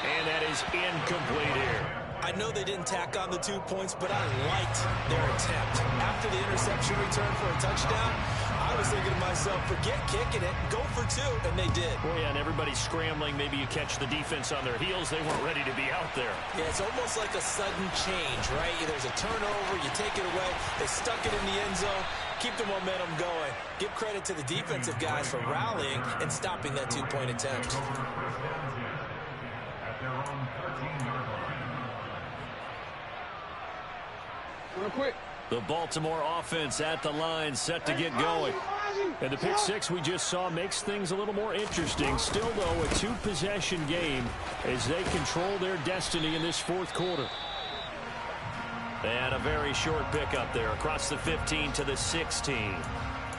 And that is incomplete here. I know they didn't tack on the 2 points, but I liked their attempt. After the interception return for a touchdown, I was thinking to myself, forget kicking it, go for 2, and they did. Well, yeah, and everybody's scrambling. Maybe you catch the defense on their heels. They weren't ready to be out there. Yeah, it's almost like a sudden change, right? There's a turnover, you take it away, they stuck it in the end zone, keep the momentum going. Give credit to the defensive guys for rallying and stopping that 2-point attempt. The Baltimore offense at the line, set to get going. And the pick six we just saw makes things a little more interesting. Still, though, a 2-possession game as they control their destiny in this fourth quarter. And a very short pickup there across the 15 to the 16.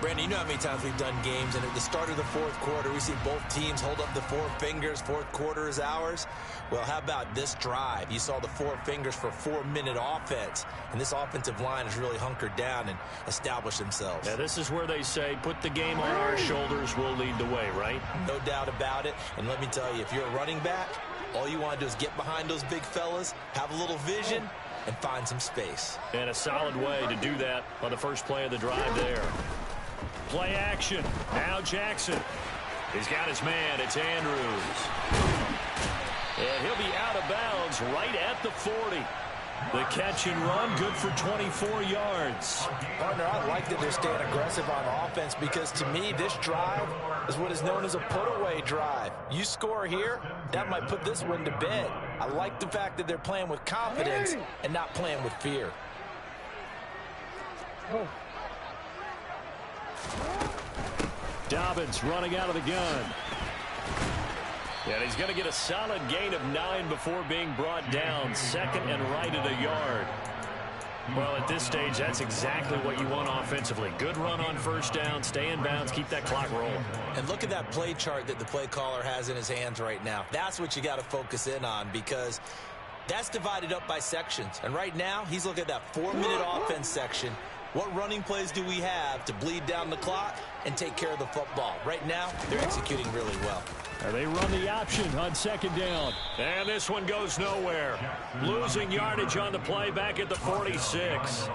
Brandon, you know how many times we've done games, and at the start of the fourth quarter, we see both teams hold up the 4 fingers, fourth quarter is ours. Well, how about this drive? You saw the 4 fingers for 4-minute offense, and this offensive line has really hunkered down and established themselves. Yeah, this is where they say, put the game on our shoulders, we'll lead the way, right? No doubt about it, and let me tell you, if you're a running back, all you want to do is get behind those big fellas, have a little vision, and find some space. And a solid way to do that on the first play of the drive there. Play action. Now Jackson. He's got his man. It's Andrews. And he'll be out of bounds right at the 40. The catch and run, good for 24 yards. Partner, I like that they're staying aggressive on offense, because to me, this drive is what is known as a put-away drive. You score here, that might put this one to bed. I like the fact that they're playing with confidence and not playing with fear. Dobbins running out of the gun. And he's going to get a solid gain of 9 before being brought down. Second and right at a yard. Well, at this stage, that's exactly what you want offensively. Good run on first down, stay in bounds, keep that clock rolling. And look at that play chart that the play caller has in his hands right now. That's what you got to focus in on, because that's divided up by sections. And right now, he's looking at that 4-minute offense section. What running plays do we have to bleed down the clock and take care of the football? Right now, they're executing really well. They run the option on second down. And this one goes nowhere. Losing yardage on the play back at the 46.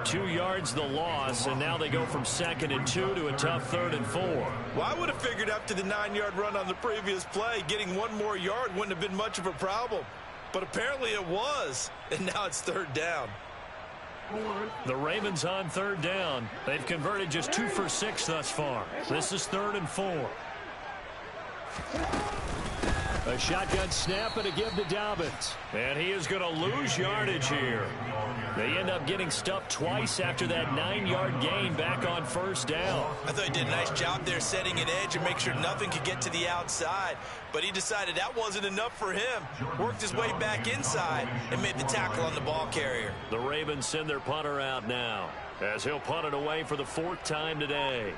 2 yards the loss, and now they go from 2nd and 2 to a tough 3rd and 4. Well, I would have figured after the 9-yard run on the previous play, getting 1 more yard wouldn't have been much of a problem. But apparently it was, and now it's 3rd down. The Ravens on 3rd down. They've converted just 2 for 6 thus far. This is 3rd and 4. A shotgun snap and a give to Dobbins. And he is going to lose yardage here. They end up getting stuffed twice after that 9-yard gain back on first down. I thought he did a nice job there setting an edge and make sure nothing could get to the outside. But he decided that wasn't enough for him. Worked his way back inside and made the tackle on the ball carrier. The Ravens send their punter out now, as he'll punt it away for the 4th time today.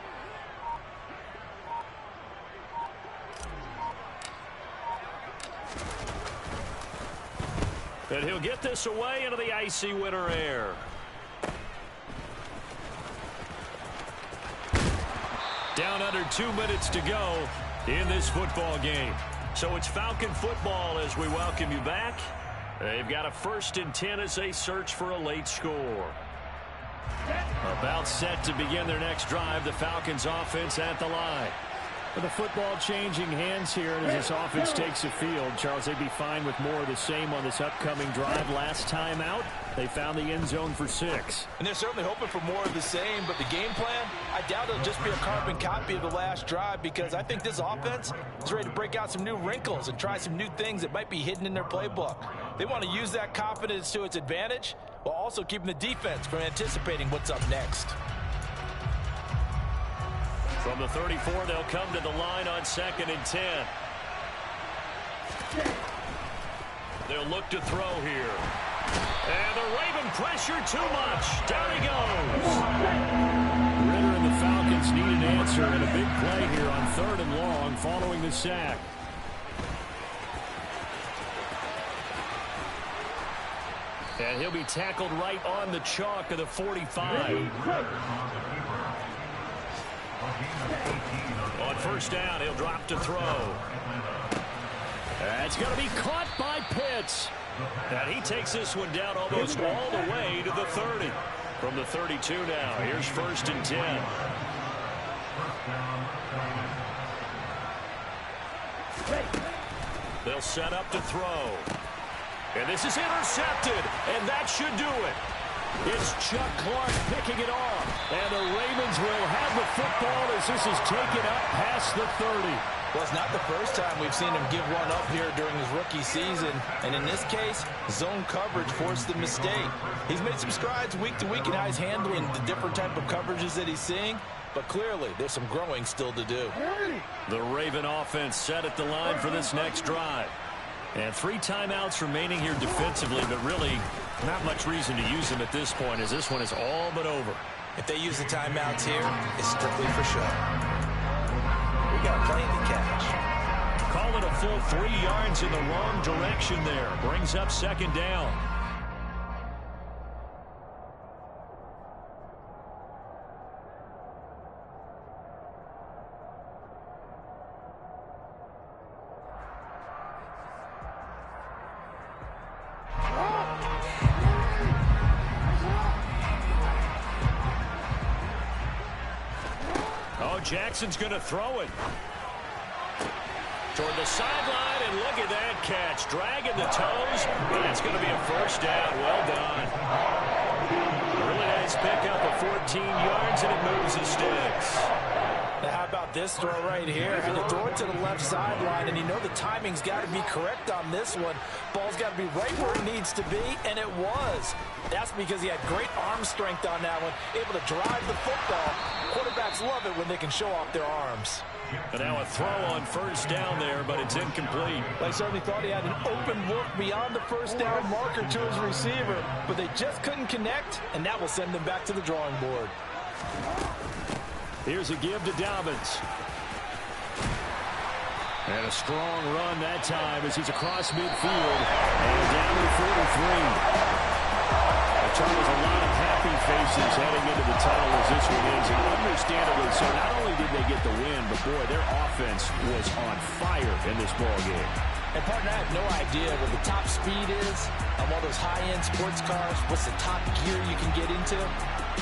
And he'll get this away into the icy winter air. Down under 2 minutes to go in this football game. So it's Falcon football as we welcome you back. They've got a 1st and 10 as they search for a late score. About set to begin their next drive. The Falcons offense at the line. With the football changing hands here as this offense takes the field, Charles, they'd be fine with more of the same on this upcoming drive. Last time out, they found the end zone for 6. And they're certainly hoping for more of the same, but the game plan, I doubt it'll just be a carbon copy of the last drive, because I think this offense is ready to break out some new wrinkles and try some new things that might be hidden in their playbook. They want to use that confidence to its advantage while also keeping the defense from anticipating what's up next. From the 34, they'll come to the line on 2nd and 10. They'll look to throw here. And the Raven pressure too much. Down he goes. Ritter and the Falcons need an answer and a big play here on 3rd and long following the sack. And he'll be tackled right on the chalk of the 45. On 1st down, he'll drop to throw. It's going to be caught by Pitts. And he takes this one down almost all the way to the 30. From the 32 now, here's 1st and 10. They'll set up to throw. And this is intercepted, and that should do it. It's Chuck Clark picking it off. And the Ravens will have the football as this is taken up past the 30. Well, it's not the first time we've seen him give one up here during his rookie season. And in this case, zone coverage forced the mistake. He's made some strides week to week in how he's handling the different type of coverages that he's seeing. But clearly, there's some growing still to do. The Raven offense set at the line for this next drive. And 3 timeouts remaining here defensively, but really not much reason to use them at this point as this one is all but over. If they use the timeouts here, it's strictly for show. We got plenty to catch. Call it a full 3 yards in the wrong direction there. Brings up 2nd down. Jackson's going to throw it toward the sideline, and look at that catch. Dragging the toes, and it's going to be a 1st down. Well done. Really nice pickup of 14 yards, and it moves the sticks. Now, how about this throw right here? And you throw it to the left sideline, and you know the timing's got to be correct on this one. Ball's got to be right where it needs to be, and it was. That's because he had great arm strength on that one, able to drive the football. Quarterbacks love it when they can show off their arms. And now a throw on 1st down there, but it's incomplete. They certainly thought he had an open look beyond the 1st down marker to his receiver, but they just couldn't connect, and that will send them back to the drawing board. Here's a give to Dobbins. And a strong run that time as he's across midfield and down to 43. Charles, a lot of happy faces heading into the tunnel as this one ends, and understandably so. Not only did they get the win, but boy, their offense was on fire in this ball game. And partner, I have no idea what the top speed is on one of those high-end sports cars. What's the top gear you can get into?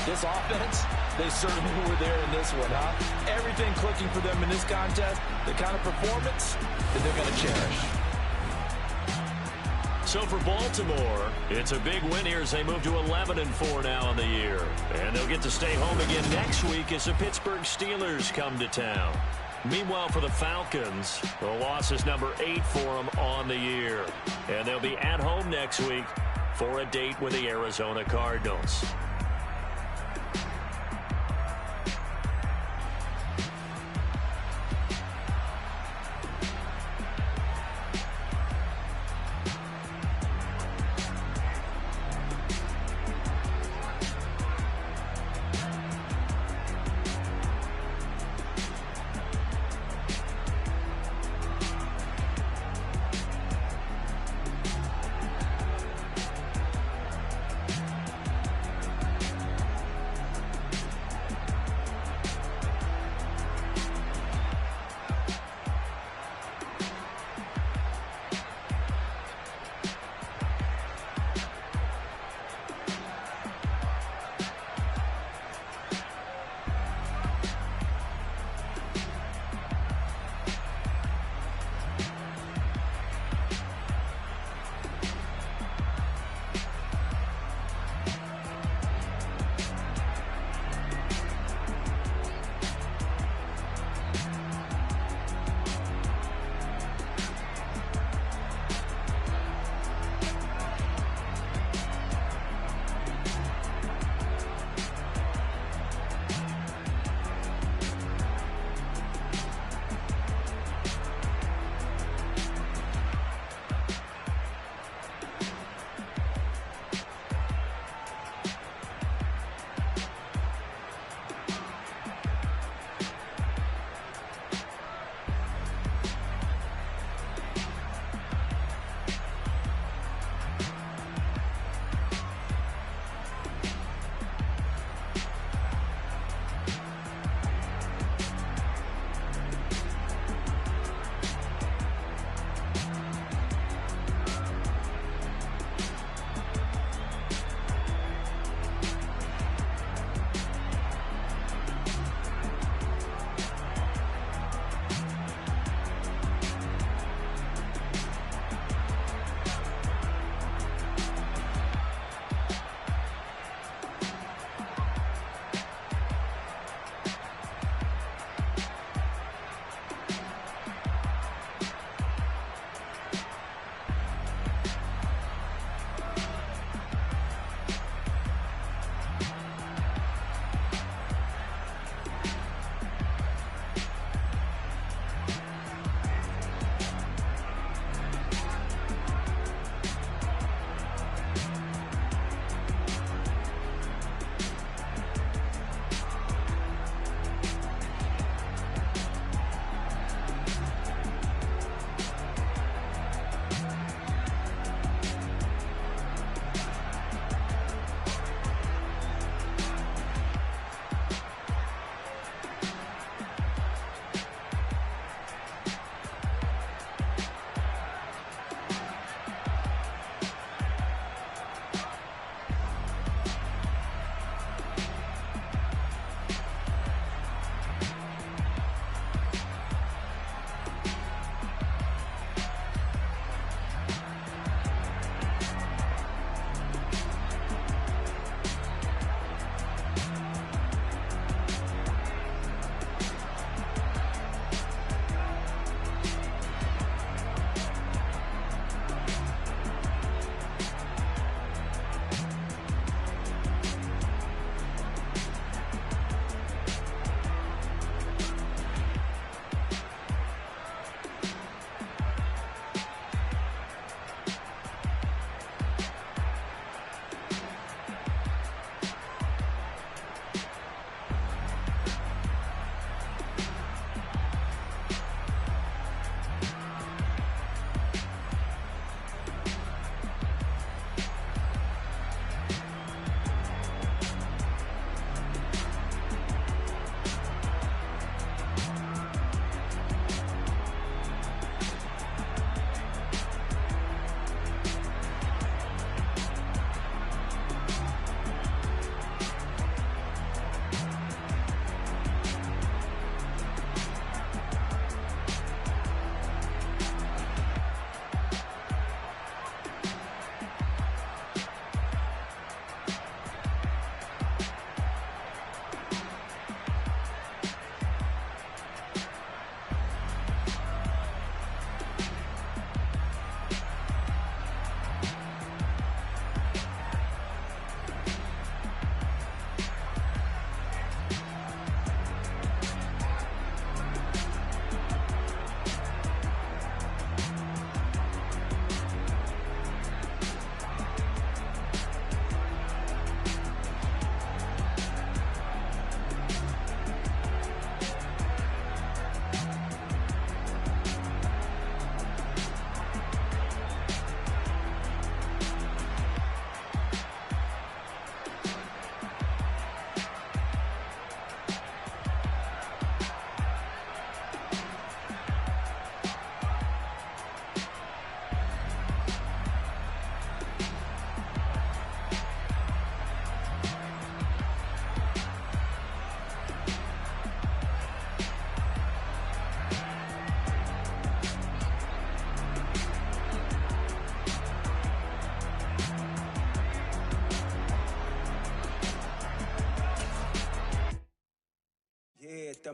This offense, they certainly were there in this one, huh? Everything clicking for them in this contest, the kind of performance that they're going to cherish. So for Baltimore, it's a big win here as they move to 11-4 now in the year. And they'll get to stay home again next week as the Pittsburgh Steelers come to town. Meanwhile, for the Falcons, the loss is number 8 for them on the year. And they'll be at home next week for a date with the Arizona Cardinals.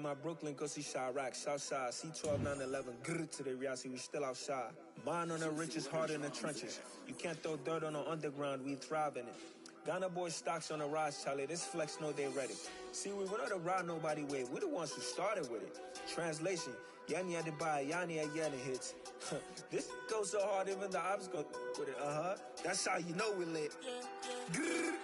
my Brooklyn, go see Chirac, Southside, C12, 911, grrr to the Riasi, we still outside. Mine on the riches, hard in the trenches. You can't throw dirt on the underground, we thrive in it. Ghana boys stocks on the rise, Charlie, this flex know they ready. See, we were not to ride nobody way, we the ones who started with it. Translation, Yani had to buy, Yani had Yanni hits. This goes so hard, even the ops go with it, That's how you know we lit. Grrr.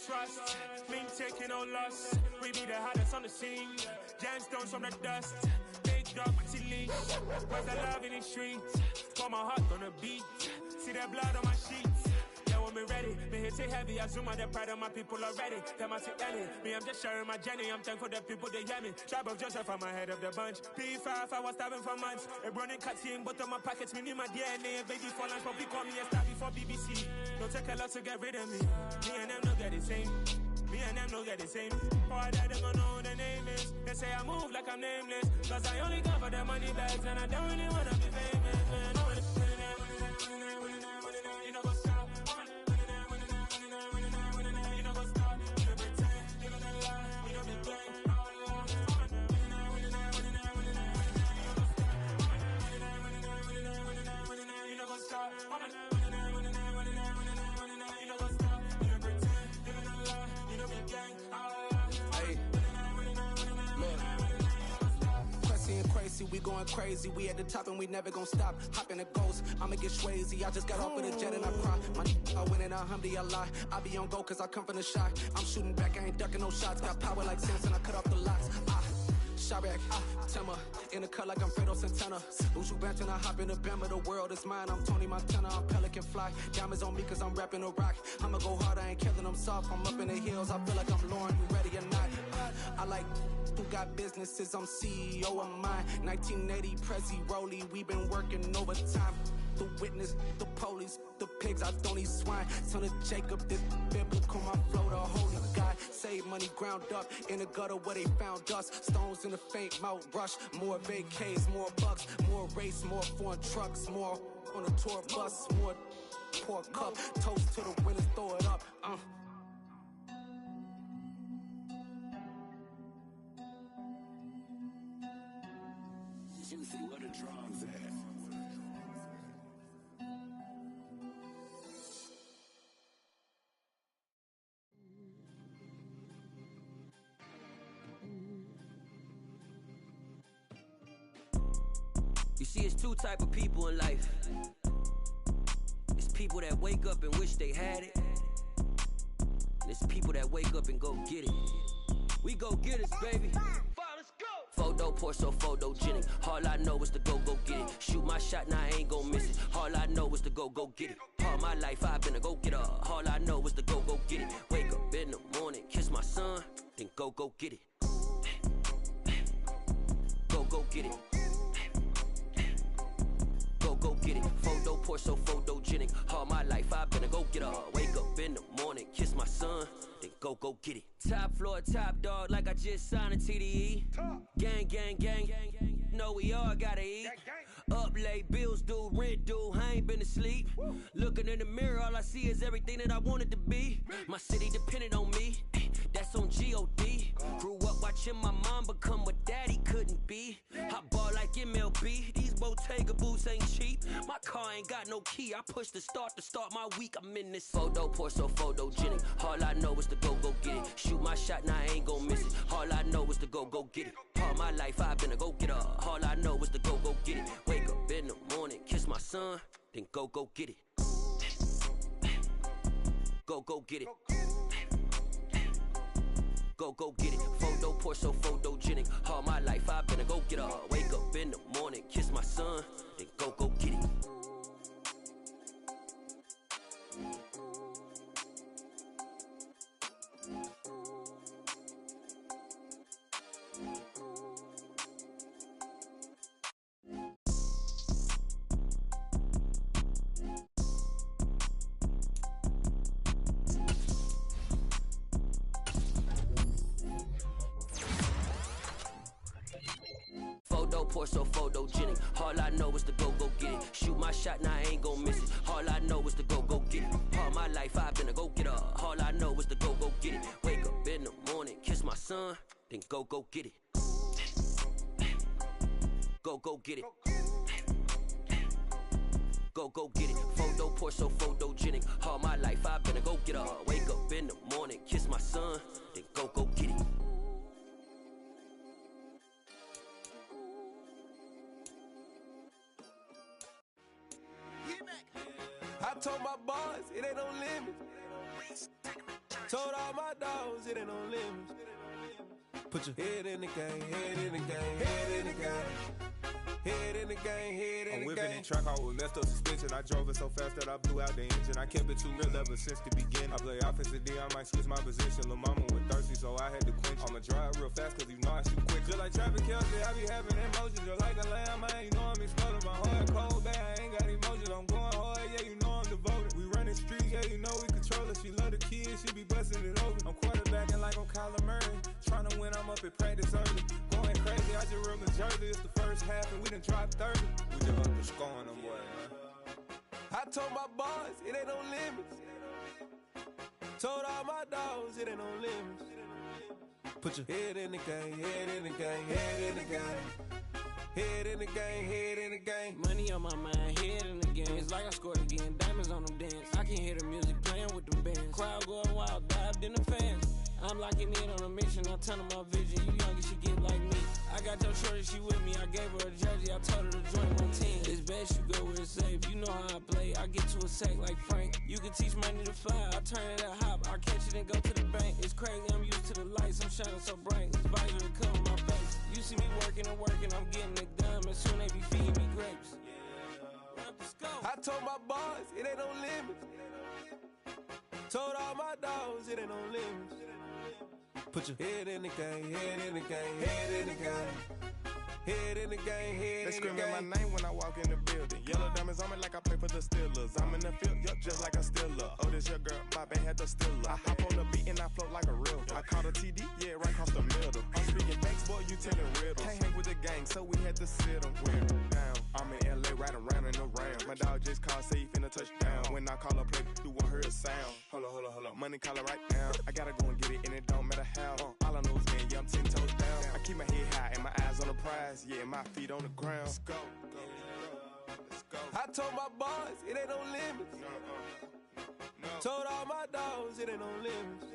Trust, me taking no loss. We be the hottest on the scene. Gemstones from the dust. Big dog with leash. Where's the love in the streets? Got my heart on the beat. See that blood on my sheets. Yeah, when me ready, me hit it heavy. I zoom out the pride of my people already. Them I see Ellie. Me, I'm just sharing my journey. I'm thankful that people they hear me. Tribe of Joseph, I'm ahead of the bunch. P5, I was starving for months. A running cut seeing both of my pockets. Me need my DNA. Baby for lunch, but we call me a star before BBC. Don't take a lot to get rid of me. Me and them don't get the same. Me and them don't get the same. All that them gonna know who the name is. They say I move like I'm nameless. Cause I only come for the money bags. And I don't really wanna be famous, man. You know what's up? You know what's up? You pretend, you gonna lie. You know the game. You know what's up? We going crazy, we at the top and we never gon' stop. Hop in a ghost, I'ma get swayzy. I just got off of the jet and I cry. I win in a Humvee, I lie. I be on go cause I come from the shot. I'm shooting back, I ain't ducking no shots. Got power like Samson, I cut off the lots. Shabak, Timmer, in the cut like I'm Fredo Santana. Uju Benton, I hop in the Bama, the world is mine. I'm Tony Montana, I'm Pelican Fly. Diamonds on me cause I'm rapping a rock. I'ma go hard, I ain't killing them soft. I'm up in the hills, I feel like I'm Lauren, you ready or not? I like who got businesses, I'm CEO of mine. 1980 Prezi Rolly, we been working overtime. The witness, the police, the pigs, I don't eat swine. Son of Jacob, this biblical, my flow, the holy God. Save money ground up in the gutter where they found us. Stones in the faint mouth rush. More vacays, more bucks, more race, more foreign trucks, more on a tour bus, more pour cup. Toast to the winners, throw it up. Juicy, where the drums at? You see, it's two type of people in life. It's people that wake up and wish they had it. And it's people that wake up and go get it. We go get it, baby. Let's go. Photo pour so photogenic. All I know is to go get it. Shoot my shot, now I ain't gon' miss it. All I know is to go get it. All my life I've been a go-getter. All I know is to go get it. Wake up in the morning, kiss my son, then go get it. Go get it. Go get it. Photo pour so photogenic. All my life I've been a go-getter. Wake up in the morning, kiss my son, then go get it. Top floor, top dog, like I just signed a TDE. Gang. Know we all gotta eat. Up late, bills due, rent due, I ain't been asleep. Looking in the mirror, all I see is everything that I wanted to be. My city depended on me, that's on G.O.D. Grew up watching my mom become what daddy couldn't be. I ball like MLB, these Bottega boots ain't cheap. My car ain't got no key, I push the start to start my week. I'm in this photo pour so photogenic. All I know is to go get it. Shoot my shot, now I ain't gon' miss it. All I know is to go get it. All my life I've been a go-getter. All I know is to go get it. Wake up in the morning, kiss my son, then go get it. Go get it. Go get it. Photo pour so photogenic. All my life I've been a go-getter. Wake up in the morning, kiss my son, then go get it. Porsche, so photogenic. All I know is to go get it. Shoot my shot, now I ain't gon' miss it. All I know is to go get it. All my life I've been a go getter. All I know is to go get it. Wake up in the morning, kiss my son, then go get it. Go get it. Go get it. Photo Porsche, so photogenic. All my life I've been a go getter. Wake up in the morning, kiss my son, then go get it. I told my boys it ain't no limits. Told all my dogs it ain't no limits. Put your head in the game, head in the game, head in the game. Head in the game, head in the game. I'm whipping the track out with messed up suspension. I drove it so fast that I blew out the engine. I kept it too real ever since the beginning. I play offensive D, I might switch my position. Lil' mama was thirsty, so I had to quench. I'ma drive real fast, cause you know I shoot quick. Just like Travis Kelce, I be having emotions. Just like a lamb, man, you know I'm exploding. My heart cold, bad, I ain't got emotions. I'm going hard, yeah, you know I'm devoted. We running streets, yeah, you know we control it. She love the kids, she be busting it open. I'm quarterbacking like I'm Kyler Murray. Trying to win, I'm up at practice early. Going crazy, I just real the jersey. It's the first half and we done dropped 30. We just underscoring them, boy, man. I told my boys, it ain't no limits. Told all my dogs, it ain't no limits. Put your head in the game, head in the game, head in the game. Head in the game, head in the game. Money on my mind, head in the game. It's like I scored again, diamonds on them dance. I can hear the music playing with them bands. Crowd going wild, dived in the fans. I'm locking in on a mission, I'm telling my vision. You young, she get like me. I got your shorty, she with me. I gave her a jersey, I told her to join my team. It's best you go where it's safe. You know how I play, I get to a sack like Frank. You can teach money to fly, I turn it at hop. I catch it and go to the bank. It's crazy, I'm used to the lights, I'm shining so bright. This visor to cover my face. You see me working and working, I'm getting it done. And soon they be feeding me grapes. I told my boys, it ain't no limits. Told all my dogs, it ain't no limits. Put your head in the game, head in the game, head in the game. Head in the game, head they in the game. They screaming my name when I walk in the building. Yellow diamonds on me like I play for the Steelers. I'm in the field, yup, just like a Steeler. Oh, this your girl, my band had the Steeler. I hop on the beat and I float like a real. I caught a TD, yeah, right across the middle. I'm speaking facts, boy, you telling riddles. Can't hang with the gang, so we had to sit them wear down. I'm in LA, riding round and around. My dog just called, say he finna touch down. When I call a play, you won't hear a sound. Hold up, money caller right now. I gotta go and get it, and it don't matter how. All I know is, man, yeah, I'm 10 toes down. I keep my head high and my eyes on the prize. Yeah, my feet on the ground. Let's go. I told my boys, it ain't no limits. No. Told all my dogs, it ain't no limits.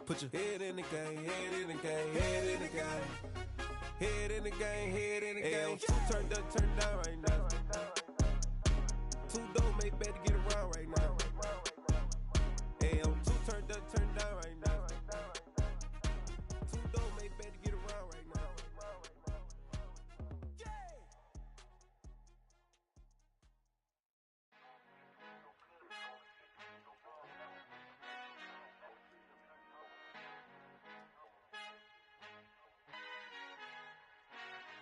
Put your head in the game, head in the game, head in the game. Head in the game, head in the game. Turn down right now. Two dope, make better get around right now. Hey, I'm two turned down right now. Two dope, make better get around right now.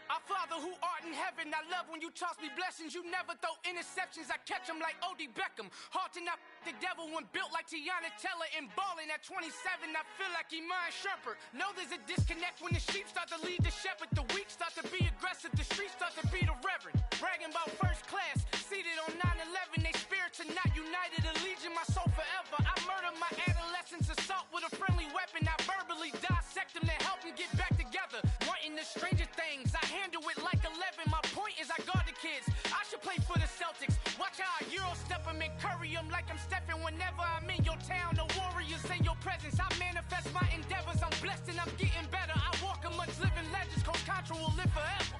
Our Father who art in heaven, I love when you toss me blessings. You never throw interceptions, I catch them like O.D. Beckham. Hard to not the devil when built like Tiana Teller and balling at 27. I feel like Iman Shumpert. Know there's a disconnect when the sheep start to lead the shepherd. The weak start to be aggressive, the streets start to be the reverend. Bragging about first class, seated on 9/11. They spirits are not united, a legion, my soul forever. I murder my adolescence, assault with a friendly weapon. I verbally dissect them to help them get back together. Wanting the stranger things, I handle it like 11. My point is I guard the kids. I should play for the Celtics. Watch how I Euro step them and curry them like I'm Stephen. Whenever I'm in your town, the Warriors in your presence. I manifest my endeavors. I'm blessed and I'm getting better. I walk amongst living legends. Coach Contra will live forever.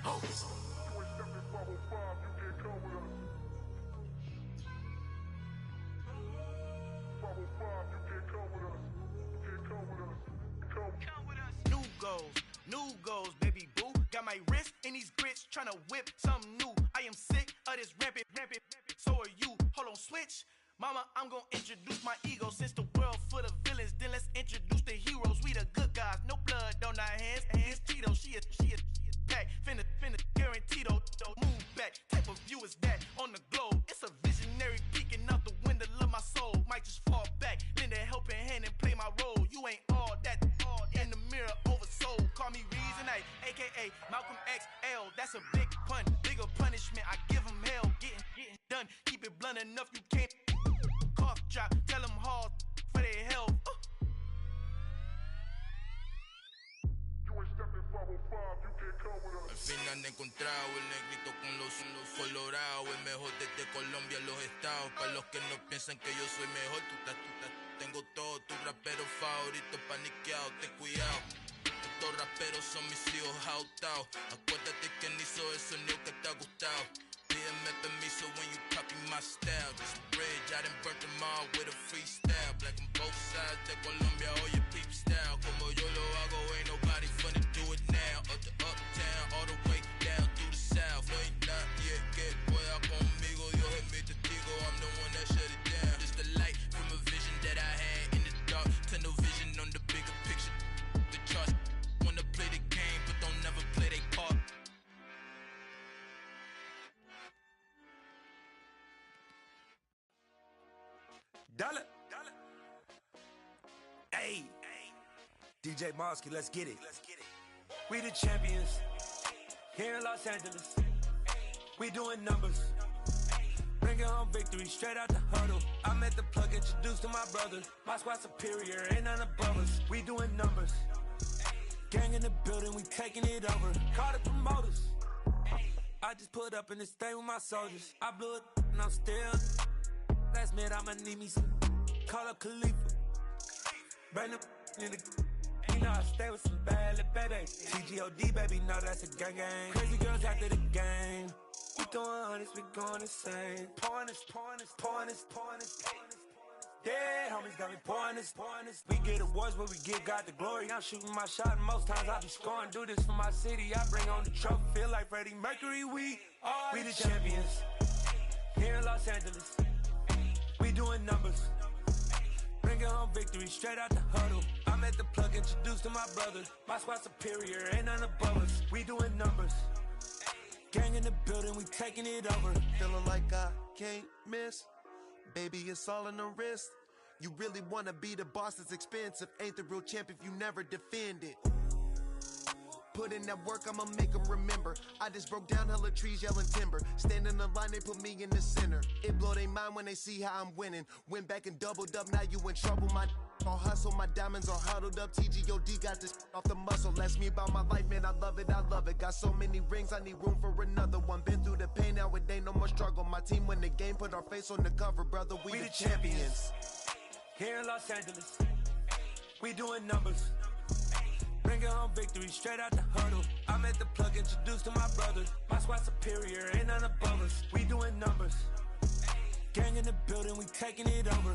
Oh. New goals, baby boo. Got my wrist in these grits, tryna whip something new. I am sick of this rampant. So are you. Hold on, switch. Mama, I'm gonna introduce my ego. Since the world full of villains, then let's introduce the heroes. We the good guys, no blood on our hands. Hands Tito, she is back. Finna, guaranteed. Move back. Type of view is that on the globe? It's a visionary peeking out the window of my soul. Might just fall back, lend a helping hand and play my role. You ain't all that. In the mirror, oversold. Call me reason. night, a.k.a. Malcolm XL. That's a big pun, bigger punishment. I give him hell, getting done. Keep it blunt enough, you can't cough drop. Tell them hard for their health. Al fin han encontrado el negrito con los colorados, el mejor desde Colombia a los estados. Para los que no piensan que yo soy mejor, tengo todo, tu rapero favorito paniqueado, ten cuidado. Estos raperos son mis hijos jautados. Acuérdate quién hizo el sonido que te ha gustado. Pídeme permiso when you copy my style. This bridge, I done burnt them all with a freestyle. Black on both sides de Colombia, oye peep style. Como yo lo hago, ain't nobody finna do it now. Up to uptown, all the way down through the south. No hay nadie que pueda conmigo, Dios es mi testigo. I'm the one that shut it down. Just the light from a vision that I had in the dark. Tunnel vision on the bigger picture. The charts wanna play the game, but don't never play their part. Dollar. Hey. DJ Mosky, let's get it. We the champions here in Los Angeles. We doing numbers. Bringing home victory straight out the huddle. I'm at the plug, introduced to my brother. My squad superior, ain't none above us. We doing numbers. Gang in the building, we taking it over. Call the promoters. I just put up in this thing with my soldiers. I blew it and I'm still. Last minute, I'ma need me some. Call up Khalifa. Bring them in the. You know I stay with some bad little baby. TGOD, baby, know that's a gang gang. Crazy girls after the game. We throwing hundreds, we going insane. Pouring this. Yeah, homies got me pouring this. We get awards, but we give God the glory. I'm shooting my shot, and most times I be scoring. Do this for my city, I bring on the trophy. Feel like Freddie Mercury, we the champions. Here in Los Angeles. We doing numbers. Bringing home victory straight out the huddle. I'm at the plug, introduced to my brother. My squad superior, ain't none above us. We doing numbers. Gang in the building, we taking it over. Feeling like I can't miss. Baby, it's all in the wrist. You really wanna be the boss, it's expensive. Ain't the real champ if you never defend it. Put in that work, I'ma make them remember. I just broke down hella trees, yelling timber. Stand in the line, they put me in the center. It blow their mind when they see how I'm winning. Went back and doubled up, now you in trouble. My all hustle, my diamonds are huddled up. TGOD got this off the muscle. Ask me about my life, man, I love it. Got so many rings, I need room for another one. Been through the pain, now it ain't no more struggle. My team win the game, put our face on the cover, brother. We the champions. Here in Los Angeles, we doing numbers. Bringing home victory straight out the huddle. I'm at the plug, introduced to my brother. My squad superior, ain't none above us. We doing numbers. Gang in the building, we taking it over.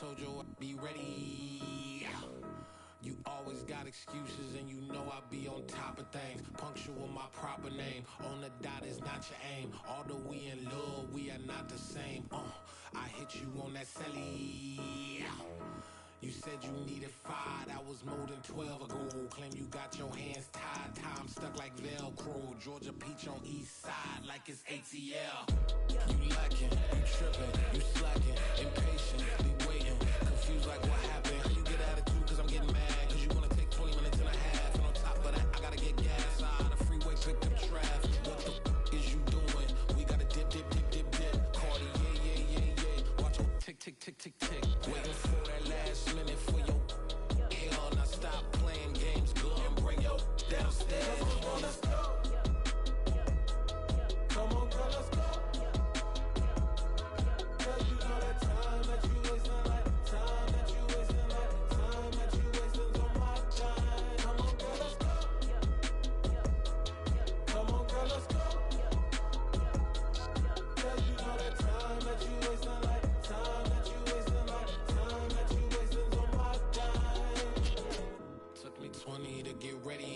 told you I'd be ready. You always got excuses and you know I be on top of things. Punctual my proper name. On the dot is not your aim. Although we in love, we are not the same. I hit you on that celly. You said you needed 5, that was more than 12 ago. Claim you got your hands tied, time stuck like Velcro. Georgia peach on east side like it's ATL. You lacking, you tripping, you slacking, impatient, be waiting, confused like what happened. How you get attitude cause I'm getting mad, cause you wanna take 20 minutes and a half. And on top of that, I gotta get gas out of the freeway, pick up traffic. What the is you doing? We gotta dip, dip, dip, dip, dip. Cardi, yeah. Watch your tick, tick, tick, tick, tick. Waiting for that last minute for your hell. Now stop playing games, go and bring your downstairs. Come on, let's go. Come on, girl, let's go. Girl, you know that time that you wasting, like time that you wasting, like time that you wasting on my time. Come on, girl, let's go. Come on, girl, let's go. Girl, you know that time that you wasting, like time that you wasting, like time that you wasting on my time. Took me 20 to get ready.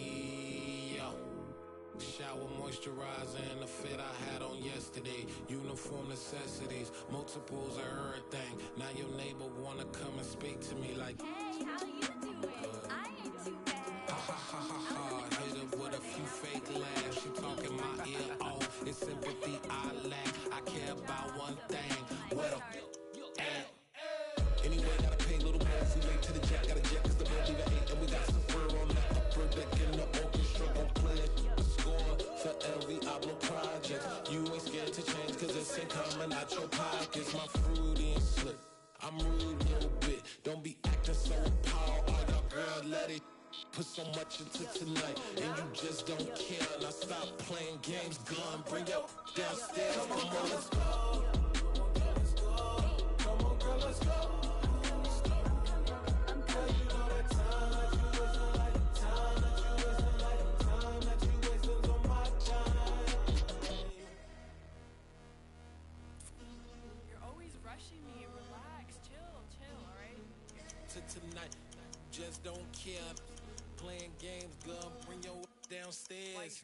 Shower moisturizer and the fit I had on yesterday. Uniform necessities, multiples of everything. Now your neighbor wanna come and speak to me like, hey, how you doing? I ain't too bad. Ha ha ha ha ha. Hit her with a few fake laughs. She talking my ear off. It's sympathy I lack. I care about one thing. What a at. Anyway, gotta pay a little more if we late to the jet. Got a jet cause the boat leave at 8. And we got some fur on the upper deck in the orchestra. Gon' play a score for every album project. You ain't scared to change cause it's ain't coming out your pockets. My fruity and slip. I'm rude a little bit. Don't be acting so appalled. All y'all girl, let it put so much into tonight. And you just don't care. Now stop playing games, gun. Bring your downstairs. Come on, let's go. Come on, girl, let's go. Rushing me. Relax, chill, alright? To tonight, just don't care. Playing games, gun, bring your downstairs.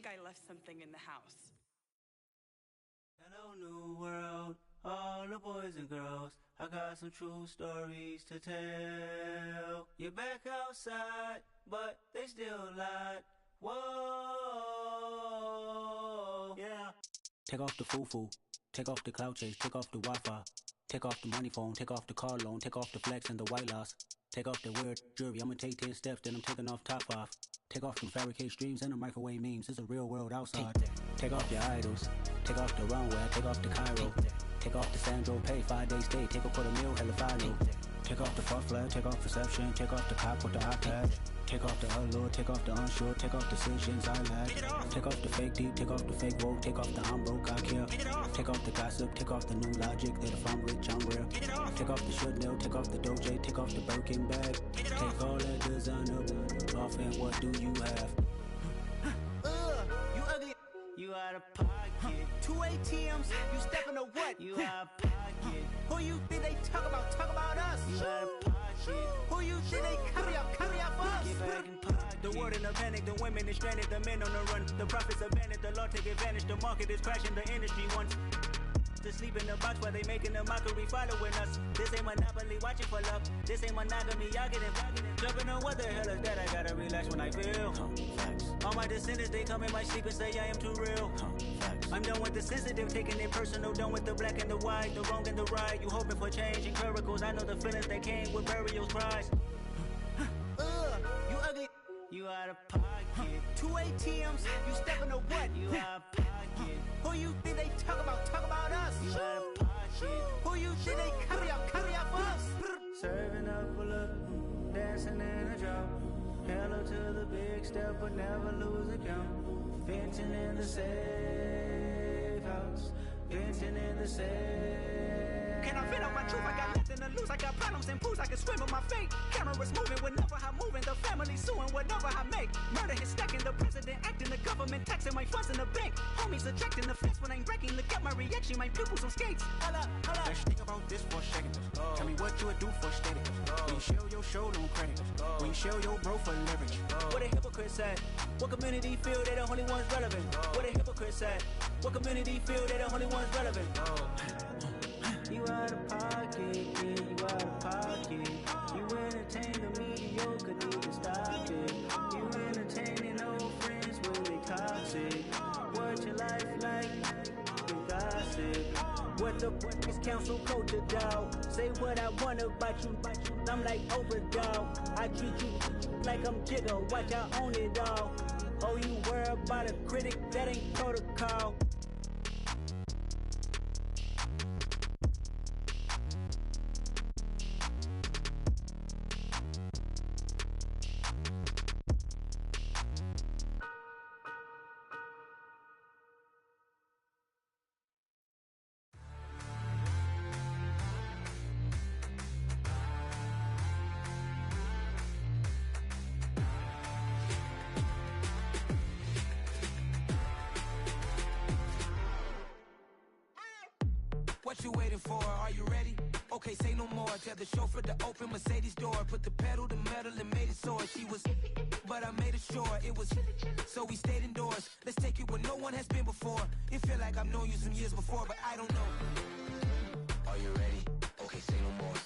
I left something in the house. Hello, new world, all the boys and girls. I got some true stories to tell. You're back outside, but they still lied. Whoa, yeah. Take off the foo-foo, take off the cloud chase, take off the Wi-Fi. Take off the money phone, take off the car loan, take off the flex and the white loss. Take off the weird jewelry, I'ma take 10 steps, then I'm taking off top off. Take off them fabricate streams and the microwave memes. It's a real world outside. Take off your idols. Take off the runway. Take off the Cairo. Take off the Sandro Pay. 5 days stay. Take a quarter meal. Hella final. Take off the fuck flag. Take off perception. Take off the cop with the iPad. Take off the allure. Take off the unsure. Take off decisions I lack. Take off the fake deep. Take off the fake woke. Take off the I'm broke. I care. Take off the gossip. Take off the new logic that if I'm rich I'm real. Take off the should know. Take off the Doja. Take off the Birkin bag. Take all that designer off and what do you have? You ugly. You out of pocket. 2 ATMs. You stepping to what? You out of pocket. Who you think they talk about? Talk about us. You out of pocket. Who you think they carry up for us? Get back in pocket. The world in a panic. The women is stranded. The men on the run. The profits abandoned. The law take advantage. The market is crashing. The industry wants to sleep in the box while they making a mockery following us. This ain't Monopoly watching for love. This ain't monogamy. Y'all getting jumping on what the hell is that? I gotta relax when I feel. All my descendants, they come in my sleep and say I am too real. I'm done with the sensitive, taking it personal. Done with the black and the white, the wrong and the right. You hoping for change and miracles. I know the feelings that came with burial cries. You ugly. You out of pocket. 2 ATMs. You stepping to what? You out of pocket. Who you think they talk about? Talk about us. You out of pocket. Who you think they carry up for us? Serving up a look, dancing in a drop. Hello to the big step, but never lose account. Venting in the safe house. Venting in the safe. Can I vent out my truth? I got nothing to lose. I got problems and pools. I can swim with my fate. Cameras moving whenever I'm moving. The family suing whatever I make. Murder is stacking. The president acting. The government taxing my funds in the bank. Homies ejecting the fence when I'm breaking. Look at my reaction. My pupils on skates. Hold up, hold up. Let's think about this for a second. Tell me what you would do for steady. When you show your show, no credit. When you show your bro for leverage. What a hypocrite said. What community feel they the only ones relevant? What a hypocrite said. What community feel they the only ones relevant? You out of pocket, yeah, you out of pocket. You entertain the mediocre, need to stop it. You entertaining old friends when they toxic. What your life like? You gossip. What the fuck is council culture, dog? Say what I want about you, I'm like overdog. I treat you like I'm Jigga, watch I own it all. Oh, you worry about a critic, that ain't protocol. What you waiting for? Are you ready? Okay, say no more. Tell the chauffeur to open Mercedes door. Put the pedal to metal and made it soar. She was, but I made it sure it was. So we stayed indoors. Let's take it where no one has been before. It feel like I've known you some years before, but I don't know. Are you ready? Okay, say no more.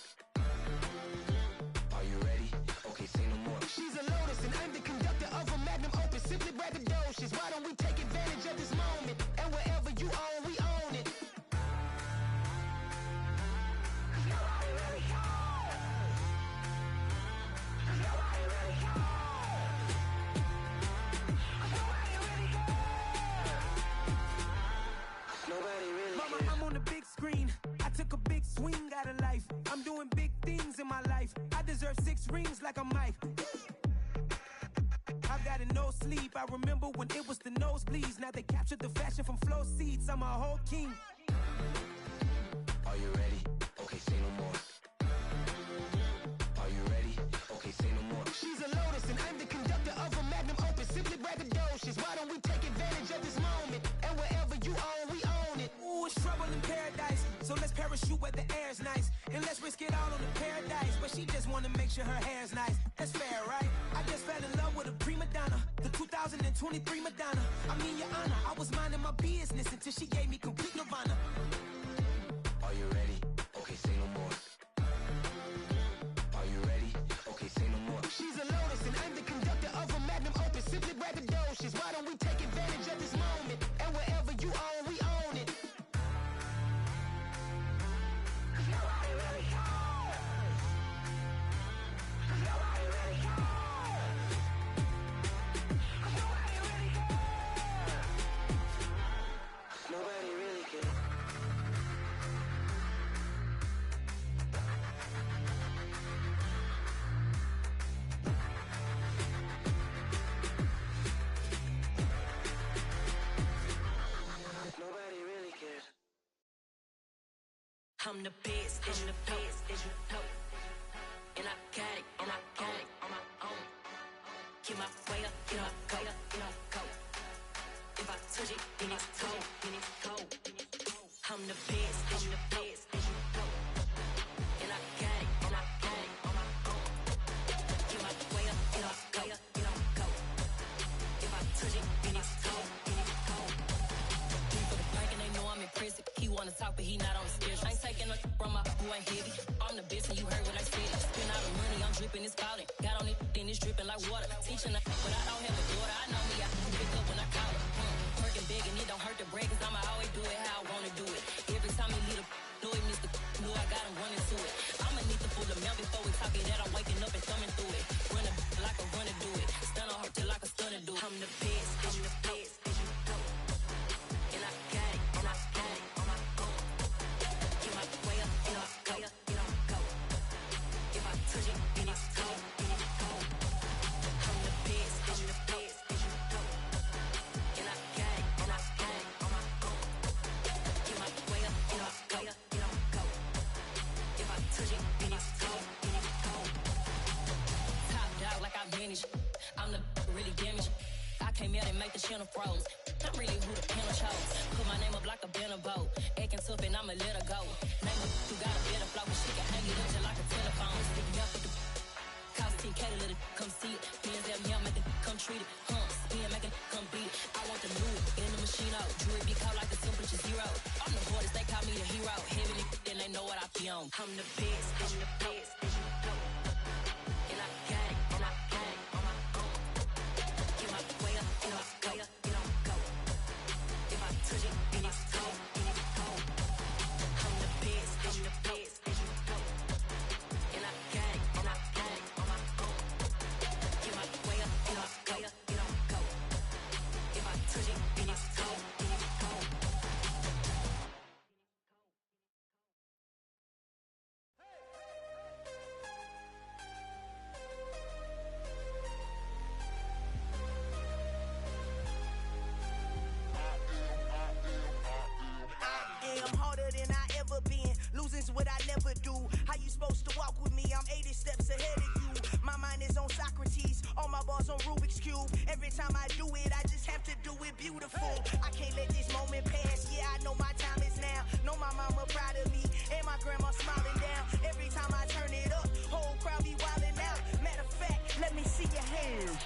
Are you ready? Okay, say no more. She's a Lotus and I'm the conductor of a Magnum Opus. Simply braggadocious. Why don't we take advantage of this moment? And wherever you own, we own it. Mama, I'm on the big screen. I took a big swing out of life. I'm doing big things in my life. I deserve 6 rings like a Mike. I've got no sleep. I remember when it was the nosebleeds. Now they captured the fashion from flow seats. I'm a whole king. Are you ready? Okay, say no more. Are you ready? Okay, say no more. She's a Lotus and I'm the conductor of a Magnum Opus. Simply braggadocious. Why don't we take advantage of this moment? And wherever you own, we own it. Ooh, it's trouble in paradise. So let's parachute where the air's nice. And let's risk it all on the paradise. But she just wanna make sure her hair's nice. That's fair, right? I just fell in love with a prima donna. The 2023 Madonna. I mean, your honor, I was minding my business until she gave me complete nirvana. Are you ready? Okay, say no more. Are you ready? Okay, say no more. She's a Lotus and I'm the conductor of a Magnum Opus. Simply braggadocious. Why don't we take advantage of this moment? And wherever you own, we own it. Nobody really cares. Nobody really cares. Nobody really cares. Nobody really cares. Nobody really cares. I'm the best, I'm the best, as you know. And I got it, and I got it on my own. Get my way up, get my go, get my go. If I touch it, then it's cold, then it's cold. I'm the best, I'm the best, as you know. And I got it, and I got it on my own. Get my way up, get my go, get my go. If I touch it, then it's cold, then it's cold. Three for the bike and they know I'm impressive. He wanna talk, but he not on the schedule. I ain't taking a from my boy heavy. I'm the best and you heard what I said. Spend all the money, I'm dripping, it's falling. Got on it, then it's dripping like water. Teaching her, but I don't have a daughter. I know me, I can pick up when I call her. Working big and it don't hurt to break, cause I'ma always do it how I wanna do it. Every time he lead a know it, Mr. Know I got him running to it. I'ma need to pull the mail before we talk it that I'm waking up and thumbing through it. Run a like a runner do it. Stun on her till like a stunner do it. I'm the best, I'm the best, as you know. And I got it, and I got it on my own. Get my way up, and I go, get on go. If I touch it, then it's cold, then it's cold. I'm channel froze. I'm really who the panel chose. Put my name up like a banner boat. Acting tough and I'ma let her go. Name her who got a better flow. She can hang it up just like a telephone. Sticking up with the cost 10K to let it come see it. Hands down here, make it come treat it. Spin, make it come beat it. I want the new in the machine out. Jewelry be called like the temperature zero. I'm the hardest, they call me the hero. Heavy then they know what I be on. I'm the best, I'm the best. And I got it, and I got it on my own. Get my way up, get my way up, get on go. If I touch it, then it's cold, then it's cold. I'm the best, I'm the best. And I got it, and I got it on my own. Get my way up, get my way up, get on go. If I touch it, then it's cold, then it's cold. I'm harder than I ever been. Losing's what I never do. How you supposed to walk with me? I'm 80 steps ahead of you. My mind is on Socrates. All my bars on Rubik's Cube. Every time I do it, I just have to do it beautiful. I can't let this moment pass. Yeah, I know my time is now. Know my mama proud of me. And my grandma smiling down. Every time I turn it up, whole crowd be wildin' out. Matter of fact, let me see your hands.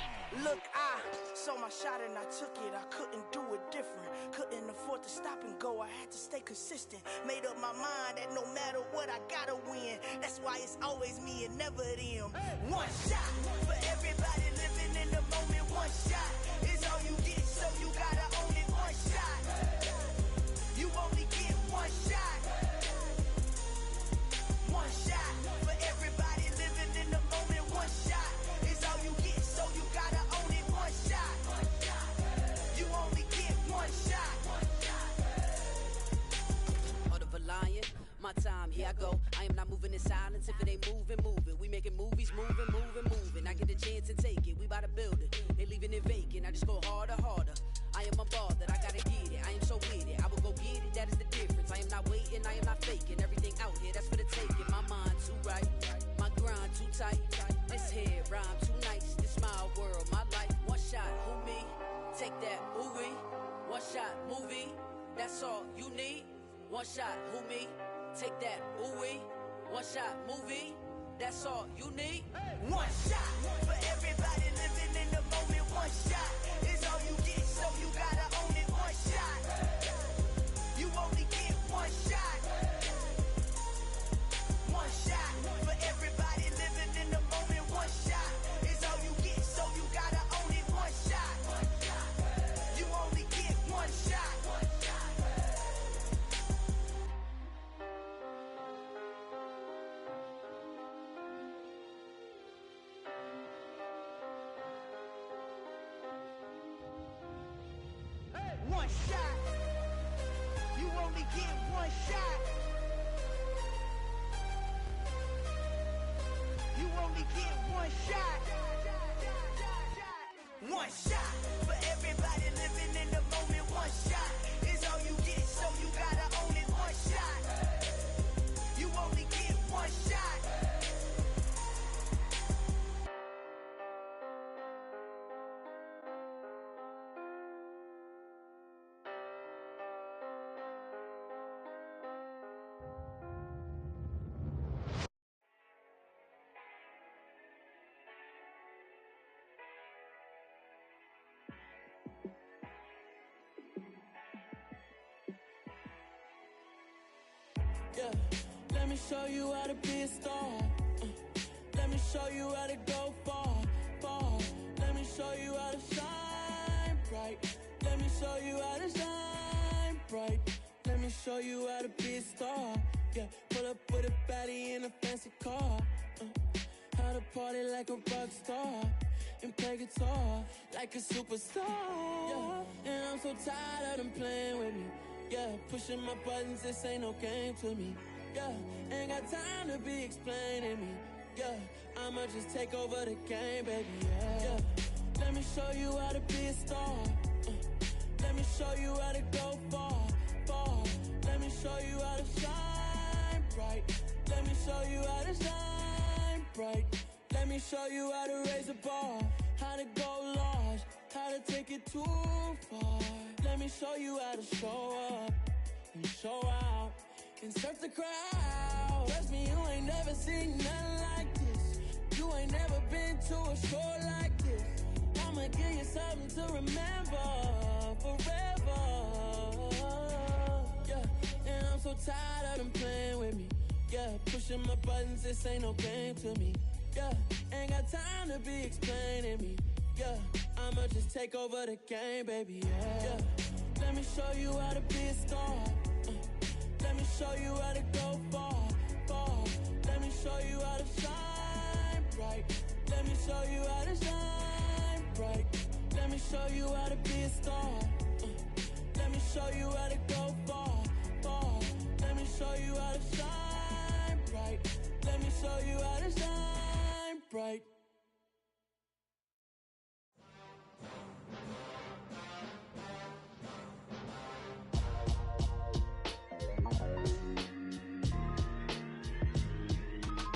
Look, I saw my shot and I took it. I couldn't do it different. Couldn't afford to stop and go. I had to stay consistent. Made up my mind that no matter what, I gotta win. That's why it's always me and never them. One shot for everybody living in the moment. One shot is all you get, so you gotta own it. One shot. You only get one shot. One shot for everybody living in the moment. One shot is all you get, so you gotta own it. One shot. You only get one shot. Heart of a lion, my time, here I go. I am not moving in silence. If it ain't moving, moving. We making movies, moving, moving, moving. I get a chance to take it. We bout to build it. They leaving it vacant. I just go harder, harder. I am a ball that I gotta get it. I am so with it. I will go get it. That is the difference. I am not waiting. I am not faking. Everything out here, that's for the taking. My mind too right. My grind too tight. This head rhyme too nice. This my world, my life. One shot, who me? Take that, ooh-wee. One shot, movie. That's all you need. One shot, who me? Take that, ooh-wee. One shot, movie. That's all you need. One shot for everybody living in the moment. One shot is all you get, so you gotta own it. One shot. You only get one shot. One shot for everybody living in the moment. One shot is all you get, so you gotta own it. One shot. You only get one shot. One shot. You only get one shot. You only get one shot. One shot for everybody living in the moment. One shot is all you get, so you gotta own it. One shot. You only get one shot. Yeah, let me show you how to be a star. Let me show you how to go far, far. Let me show you how to shine bright. Let me show you how to shine bright. Let me show you how to be a star. Yeah, pull up with a baddie in a fancy car. How to party like a rock star and play guitar like a superstar. Yeah, and I'm so tired of them playing with me. Yeah, pushing my buttons, this ain't no game to me. Yeah, ain't got time to be explaining me. Yeah, I'ma just take over the game, baby. Yeah, let me show you how to be a star. Let me show you how to go far, far. Let me show you how to shine bright. Let me show you how to shine bright. Let me show you how to raise a bar, how to go large, how how to take it too far. Let me show you how to show up and show out and surf the crowd. Trust me, you ain't never seen nothing like this. You ain't never been to a show like this. I'ma give you something to remember forever. Yeah, and I'm so tired of them playing with me. Yeah, pushing my buttons, this ain't no game to me. Yeah, ain't got time to be explaining me. Yeah, I'ma just take over the game, baby. Yeah, let me show you how to be a star. Let me show you how to go far, far. Let me show you how to shine bright. Let me show you how to shine bright. Let me show you how to be a star. Let me show you how to go far, far. Let me show you how to shine bright. Let me show you how to shine bright.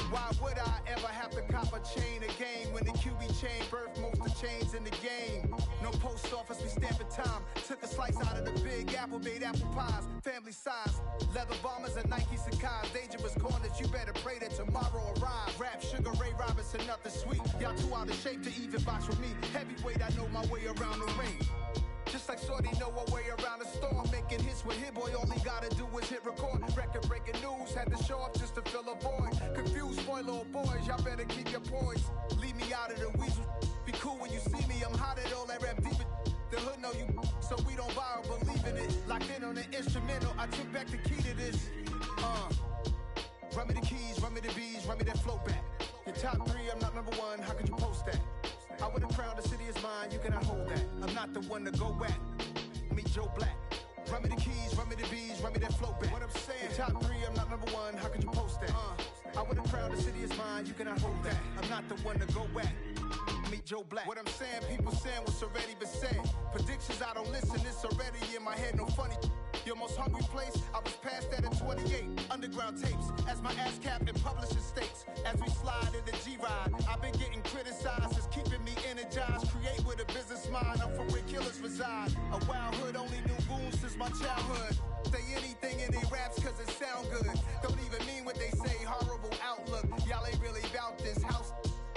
Why would I ever have to cop a chain again when the QB chain birthed most of chains in the game? No post office, we stamping time. Took a slice out of the big apple, made apple pies, family size. Leather bombers and Nike Sacai's. Dangerous corners, you better pray that tomorrow arrives. Rap, Sugar Ray Robinson, nothing sweet. Y'all too out of shape to even box with me. Heavyweight, I know my way around the ring. Just like Shorty know her way around the storm. Making hits with Hit Boy, all he gotta do is hit record. Record breaking news, had to show up just to fill a void. Confused, spoil little boys, y'all better keep your poise. Leave me out of the weasel. Be cool when you see me, I'm hot at all that rap deep. The hood know you, so we don't borrow, believe in it. Locked in on the instrumental, I took back the key to this. Run me the keys, run me the bees, run me that flow back. Your top three, I'm not number one, how could you post that? I would've crowned the city is mine, you cannot hold that. I'm not the one to go at. Meet Joe Black. Run me the keys, run me the bees, run me that flow back. What I'm saying, your top three, I'm not number one, how could you post that? I would've crowned the city is mine, you cannot hold that. I'm not the one to go at. Meet Joe Black. What I'm saying, people saying what's already been said. Predictions, I don't listen, it's already in my head, no funny. Your most hungry place, I was past that at 28. Underground tapes, as my ass cap in publishing states. As we slide in the G-Ride, I've been getting criticized, it's keeping me energized. Create with a business mind, I'm from where killers reside. A wild hood, only knew goons since my childhood. Say anything in their raps cause it sound good. Don't even mean what they say, horrible outlook. Y'all ain't really about this house.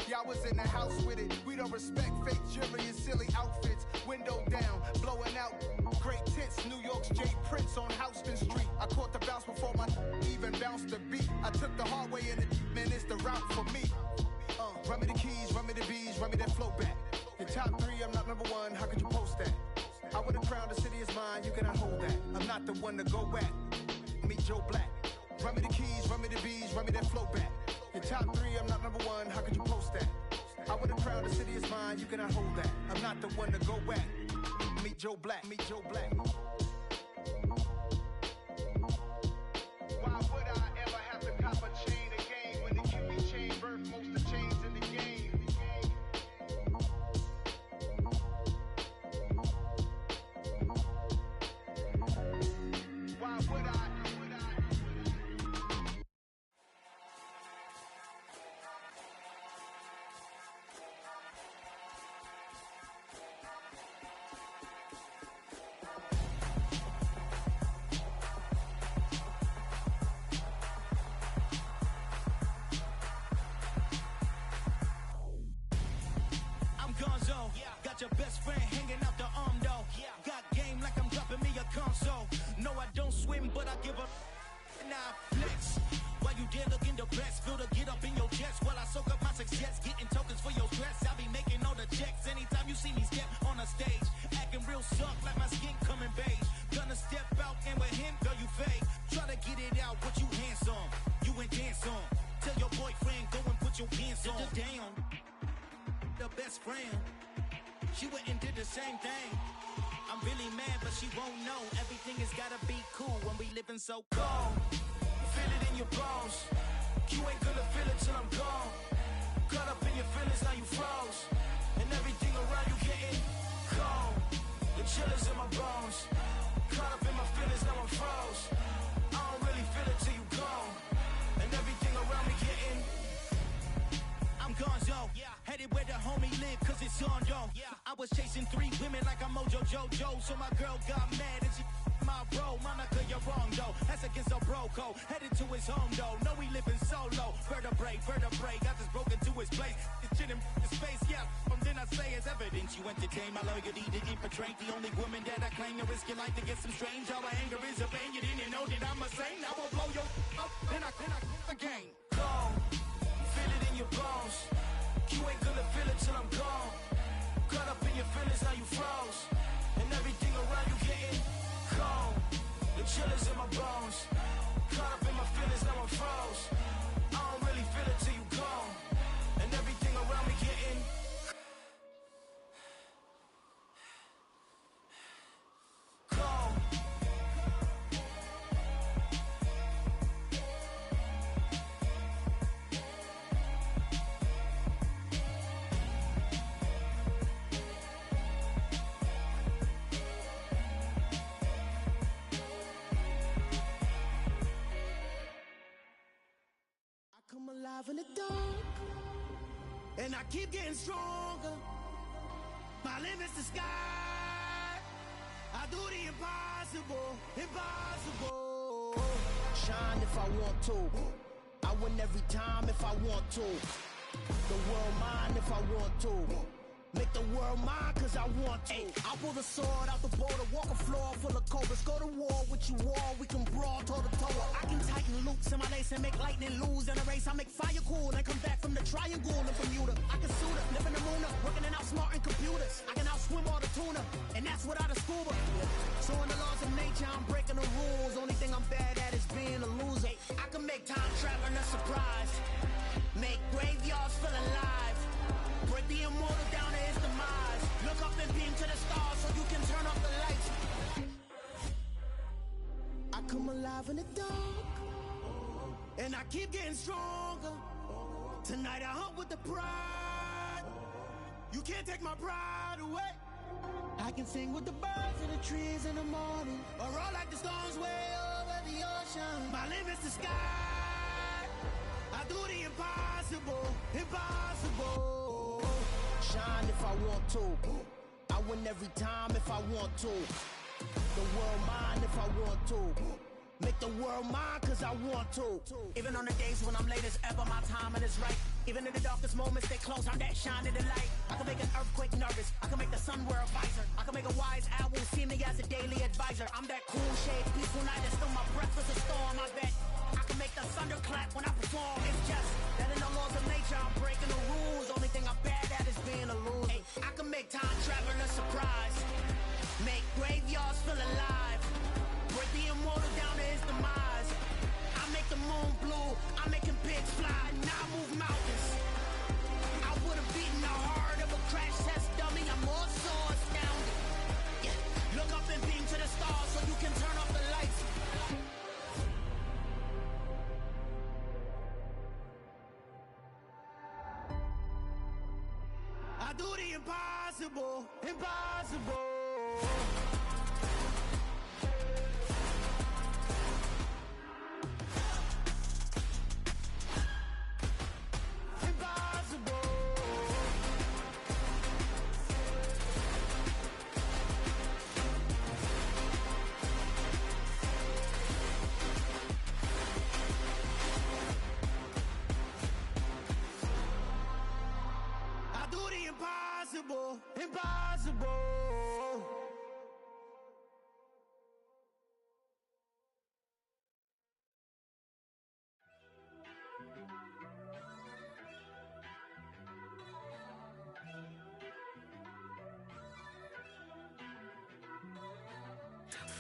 Y'all was in the house with it. We don't respect fake jewelry and silly outfits. Window down, blowing out. Great tits, New York's J. Prince on Houston Street. I caught the bounce before my even bounced the beat. I took the hard way in it, man, it's the route for me. Run me the keys, run me the bees, run me that flow back. Your top three, I'm not number one, how could you post that? I would've crowned the city is mine, you cannot hold that. I'm not the one to go at. Meet Joe Black. Run me the keys, run me the bees, run me that flow back. Your top three, I'm not number one, how could you post that? I would've crowned the city is mine, you cannot hold that. I'm not the one to go at. Meet Joe Black, meet Joe Black. Why would I ever have to cop a chain again when the QB chain birthed most of chains in the game? Why would I? Got your best friend hanging out the arm though. Got game like I'm dropping me a console. No, I don't swim, but I give a nah flex. While you there looking the best, feel the get up in your chest while I soak up my success, getting tokens for your stress. I be making all the checks anytime you see me step on a stage, acting real suck like my skin coming beige. Gonna step out and with him, girl, you fade. Try to get it out, what you handsome, you ain't dance on. Tell your boyfriend go and put your pants on. Down, the best friend. She went and did the same thing. I'm really mad, but she won't know. Everything has gotta be cool when we living so cold. Feel it in your bones. You ain't gonna feel it till I'm gone. Caught up in your feelings, now you froze. And everything around you getting cold. The chill is in my bones. Caught up in my feelings, now I'm froze. I don't really feel it till you gone. And everything around me getting, I'm gone, yo. Headed where the homie live, cause it's on dome. I was chasing 3 women like I'm Mojo Jojo. So my girl got mad and she my bro. Monica, you're wrong though. That's against a bro code. Headed to his home though. No, we living solo. Vertebrae. Got this broken to his place. This shit in his face, yeah. Then I say as evidence you entertain my loyalty to infiltrate the only woman that I claim to risk your life to get some strange. How my anger is a pain. You didn't know that I'm a saint. I will blow your up. Then I again. Gone. Feel it in your bones. You ain't gonna feel it till I'm gone. Caught up in your feelings, now you froze. And everything around you getting cold. The chill is in my bones. Caught up in my feelings, now I'm froze. I don't really feel it till you gone. And everything around me getting cold. Come alive in the dark, and I keep getting stronger. My limit's the sky. I do the impossible, impossible. Shine if I want to. I win every time if I want to. The world mine if I want to. Make the world mine cause I want to. I'll pull the sword out the border, walk a floor full of cobras. Go to war with you all, we can brawl toe to toe. I can tighten loops in my lace and make lightning lose in a race. I make fire cool and come back from the triangle in Bermuda. I can suit up, live in the moon up, working and outsmarting computers. I can outswim all the tuna, and that's without a scuba. So in the laws of nature, I'm breaking the rules. Only thing I'm bad at is being a loser. I can make time traveling a surprise, make graveyards feel alive. Break the immortal down to his demise. Look up and beam to the stars so you can turn off the lights. I come alive in the dark, and I keep getting stronger. Tonight I hunt with the pride. You can't take my pride away. I can sing with the birds and the trees in the morning, or roll like the storms way over the ocean. My limit's the sky. I do the impossible, impossible. Shine if I want to. I win every time if I want to. The world mine if I want to. Make the world mine cause I want to. Even on the days when I'm late as ever, my timing is right. Even in the darkest moments, stay close, I'm that shining the light. I can make an earthquake nervous, I can make the sun wear a visor. I can make a wise owl see me as a daily advisor. I'm that cool shade, peaceful night, and still my breath is a storm, I bet. I can make the thunder clap when I perform. It's just that in the laws of nature, I'm breaking the rules. Only thing I'm bad at is being a loser. Hey, I can make time traveling a surprise, make graveyards feel alive. Break the immortal down to his demise. I make the moon blue, I'm making pigs fly. Now I move mountains. I would've beaten the heart of a crash test dummy. I'm more so astounded. Yeah. Look up and beam to the stars so you can turn off the lights. I do the impossible, impossible. Impossible, impossible.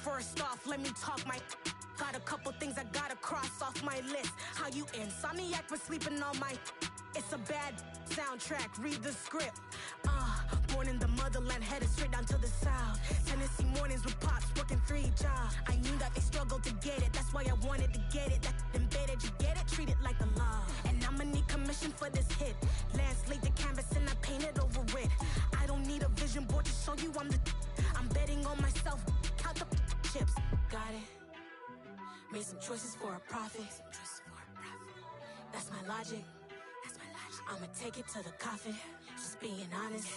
First off, let me talk my. Got a couple things I gotta cross off my list. How you insomniac for sleeping on my. It's a bad soundtrack, read the script. Born in the motherland, headed straight down to the south. Tennessee mornings with pops, working 3 jobs. I knew that they struggled to get it, that's why I wanted to get it. That embedded, you get it, treat it like a law. And I'ma need commission for this hit. Lance laid the canvas and I painted over it. I don't need a vision board to show you I'm the. I'm betting on myself, count the chips. Got it. Made some choices for a profit. That's my logic. I'ma take it to the coffin, just being honest.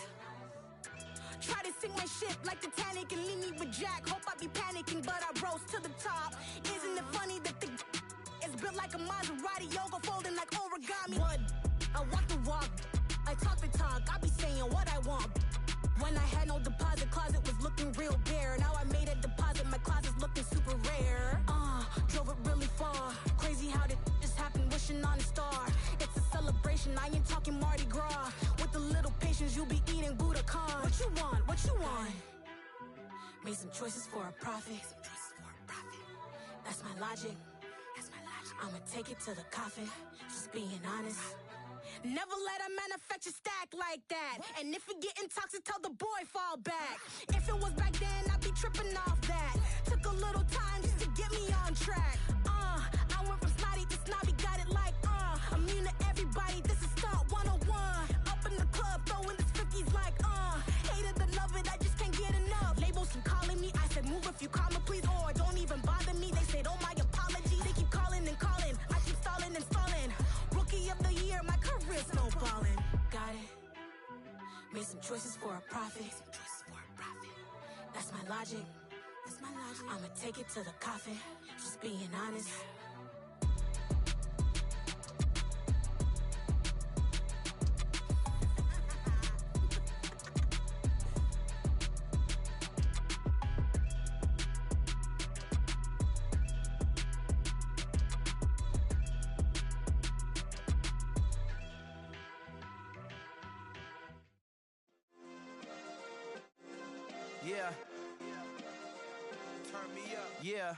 Try to sink my ship like Titanic and leave me with Jack. Hope I be panicking, but I rose to the top. Isn't it funny that the is built like a Maserati, yoga folding like origami? What? I walk the walk, I talk the talk, I be saying what I want. When I had no deposit, closet was looking real bare. Now I made a deposit, my closet's looking super rare. Drove it really far. Crazy how did this happen, wishing on a star. It's a celebration, I ain't talking Mardi Gras. With a little patience, you'll be eating Budokan. What you want? What you want? Made some choices for a profit. That's my logic. I'ma take it to the coffin, just being honest. Never let a manufacture stack like that. And if it getting toxic, tell the boy fall back. If it was back then, I'd be tripping off that. Took a little time just to get me on track. I went from snotty to snobby, got it like, immune to everybody, this is stunt 101. Up in the club, throwing this 50s like, hate it, I love it, I just can't get enough. Labels from calling me, I said move if you call me, please, or don't even bother me. They said, oh my apologies, they keep calling and calling. I keep stalling and stalling. Rookie of the year, my career snowballing. Got it. Made some choices for a profit. That's my logic. I'ma take it to the coffin, just being honest. Yeah. Turn me up. Yeah.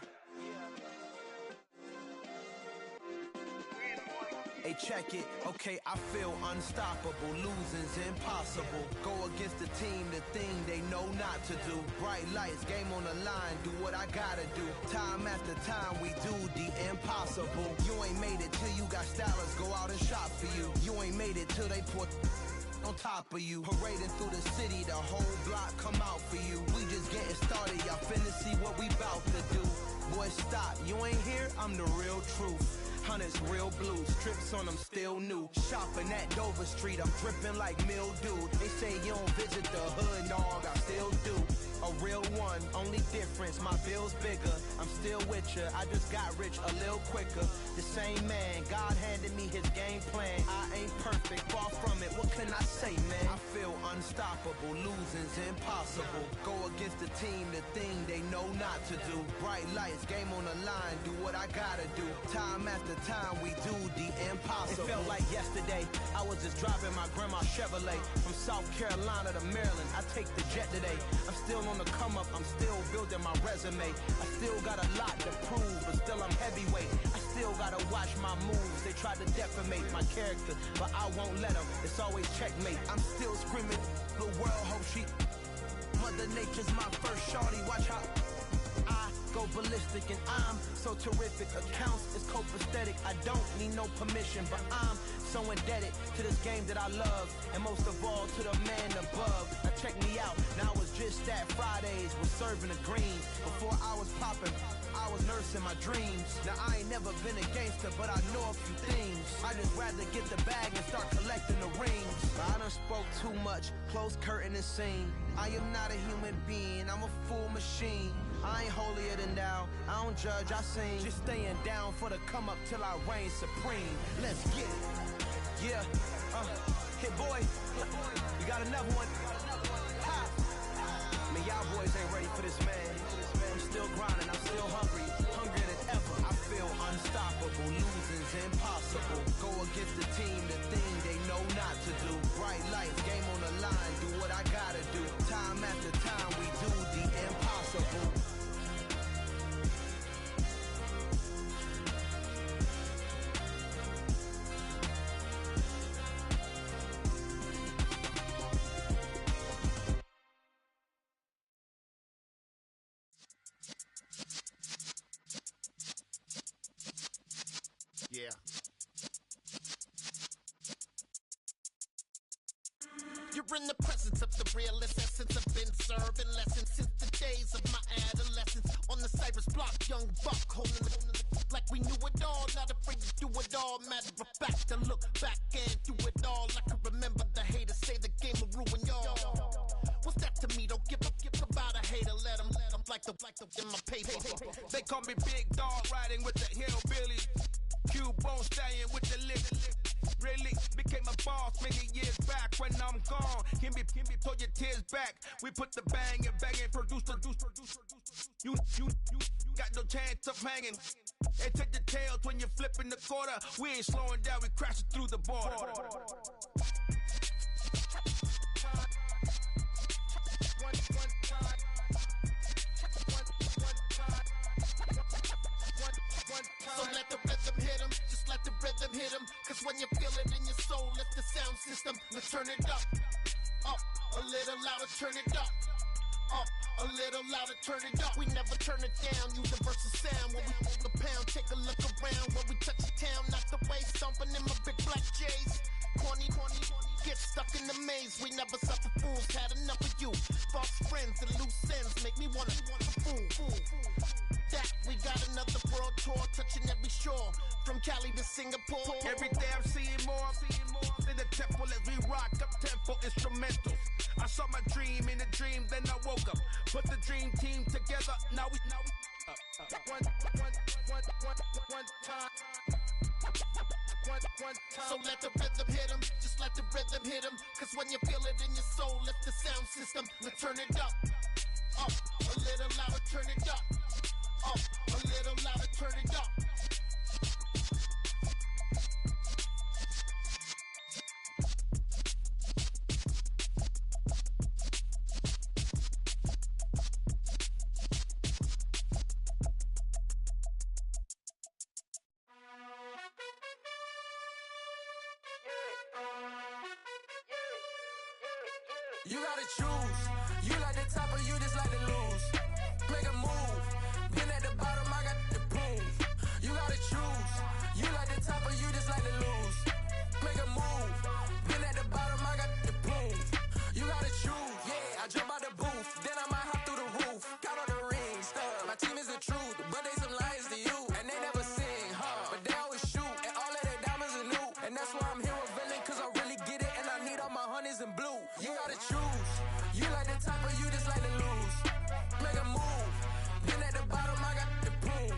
Hey, check it. Okay, I feel unstoppable. Losing's impossible. Go against the team, the thing they know not to do. Bright lights, game on the line. Do what I gotta do. Time after time, we do the impossible. You ain't made it till you got stylists go out and shop for you. You ain't made it till they put on top of you. Parading through the city, the whole block come out for you. We just getting started, y'all finna see what we bout to do. Boy, stop, you ain't here, I'm the real truth. Hunters, real blue, strips on them still new. Shopping at Dover Street, I'm dripping like mildew. They say you don't visit the hood, dog, I still do. A real one, only difference, my bill's bigger. I'm still with ya, I just got rich a little quicker. The same man, God handed me his game plan. I ain't perfect, far from it, what can I say, man? I feel unstoppable, losing's impossible. Go against the team, the thing they know not to do. Bright lights, game on the line, do what I gotta do. Time after time, we do the impossible. It felt like yesterday, I was just driving my grandma's Chevrolet. From South Carolina to Maryland, I take the jet today. I'm still on the come up, I'm still building my resume. I still got a lot to prove, but still I'm heavyweight. I still gotta watch my moves. They try to defamate my character, but I won't let them. It's always checkmate. I'm still screaming, the world hope she. Mother Nature's my first shorty, watch how I go ballistic, and I'm so terrific. Accounts is copacetic. I don't need no permission, but I'm so indebted to this game that I love, and most of all to the man above. Now check me out, now it's just that Fridays was serving the green. Before I was popping, I was nursing my dreams. Now I ain't never been a gangster, but I know a few things. I just rather get the bag and start collecting the rings. I done spoke too much, close curtain and scene. I am not a human being, I'm a full machine. I ain't holier than thou, I don't judge, I sing. Just staying down for the come up till I reign supreme. Let's get it. Yeah, hit boy, we got another one. Ha! Man, y'all boys ain't ready for this, man. I'm still grinding, I'm still hungry, hungrier than ever. I feel unstoppable, losing's impossible. Go against the team, the thing they know not to do. Bright lights, game on the line, do what I gotta do. Time after time, we do the impossible. Yeah. You're in the presence of the realest essence. I've been serving lessons since the days of my adolescence. On the Cypress block, young buck holding it like we knew it all. Not afraid to do it all. Matter of fact, I look back and do it all. I can remember the haters say the game will ruin y'all. What's that to me? Don't give about a hater. Let them like the in my paper. They call me Big Dog, riding with the hillbillies. Cubone stallion with the lick. Really became a boss many years back. When I'm gone, can be throw your tears back. We put the bang and produce. You got no chance of hanging. And take the tails when you're flipping the quarter. We ain't slowing down, we crashing through the border. So let the rhythm hit him, just let the rhythm hit him. Cause when you feel it in your soul, lift the sound system, let's turn it up. Up, a little louder, turn it up. Up, a little louder, turn it up. We never turn it down, universal sound. When we move the pound, take a look around. When we touch the town, not the way, stomping in my big black J's. Corny, get stuck in the maze. We never suffer fools, had enough of you. False friends and loose ends make me wanna fool. That we got another world tour, touching every shore, from Cali to Singapore. Every day I'm seeing more in the temple as we rock up tempo instrumentals. I saw my dream in a dream, then I woke up. Put the dream team together, now we one time. So let the rhythm hit him, just let the rhythm hit him. Cause when you feel it in your soul, lift the sound system, let's turn it up. Up, a little louder, turn it up. Up, a little louder, turn it up. You gotta choose. You like the top or you just like to lose. Make a move. Been at the bottom, I got the proof. You gotta choose. You like the top or you just like to lose. Make a move. Been at the bottom, I got the proof. You gotta choose. Yeah, I jump out the booth, then I might hop through the roof. Count all the rings, stuff. My team is the truth, but they some liars to you. And they never sing, but they always shoot. And all of their diamonds are new. And that's why I'm here with villain, cause I really get it. And I need all my honeys in blue. You gotta choose. You like the top or you just like to lose. Make a move. Been at the bottom, I got the proof.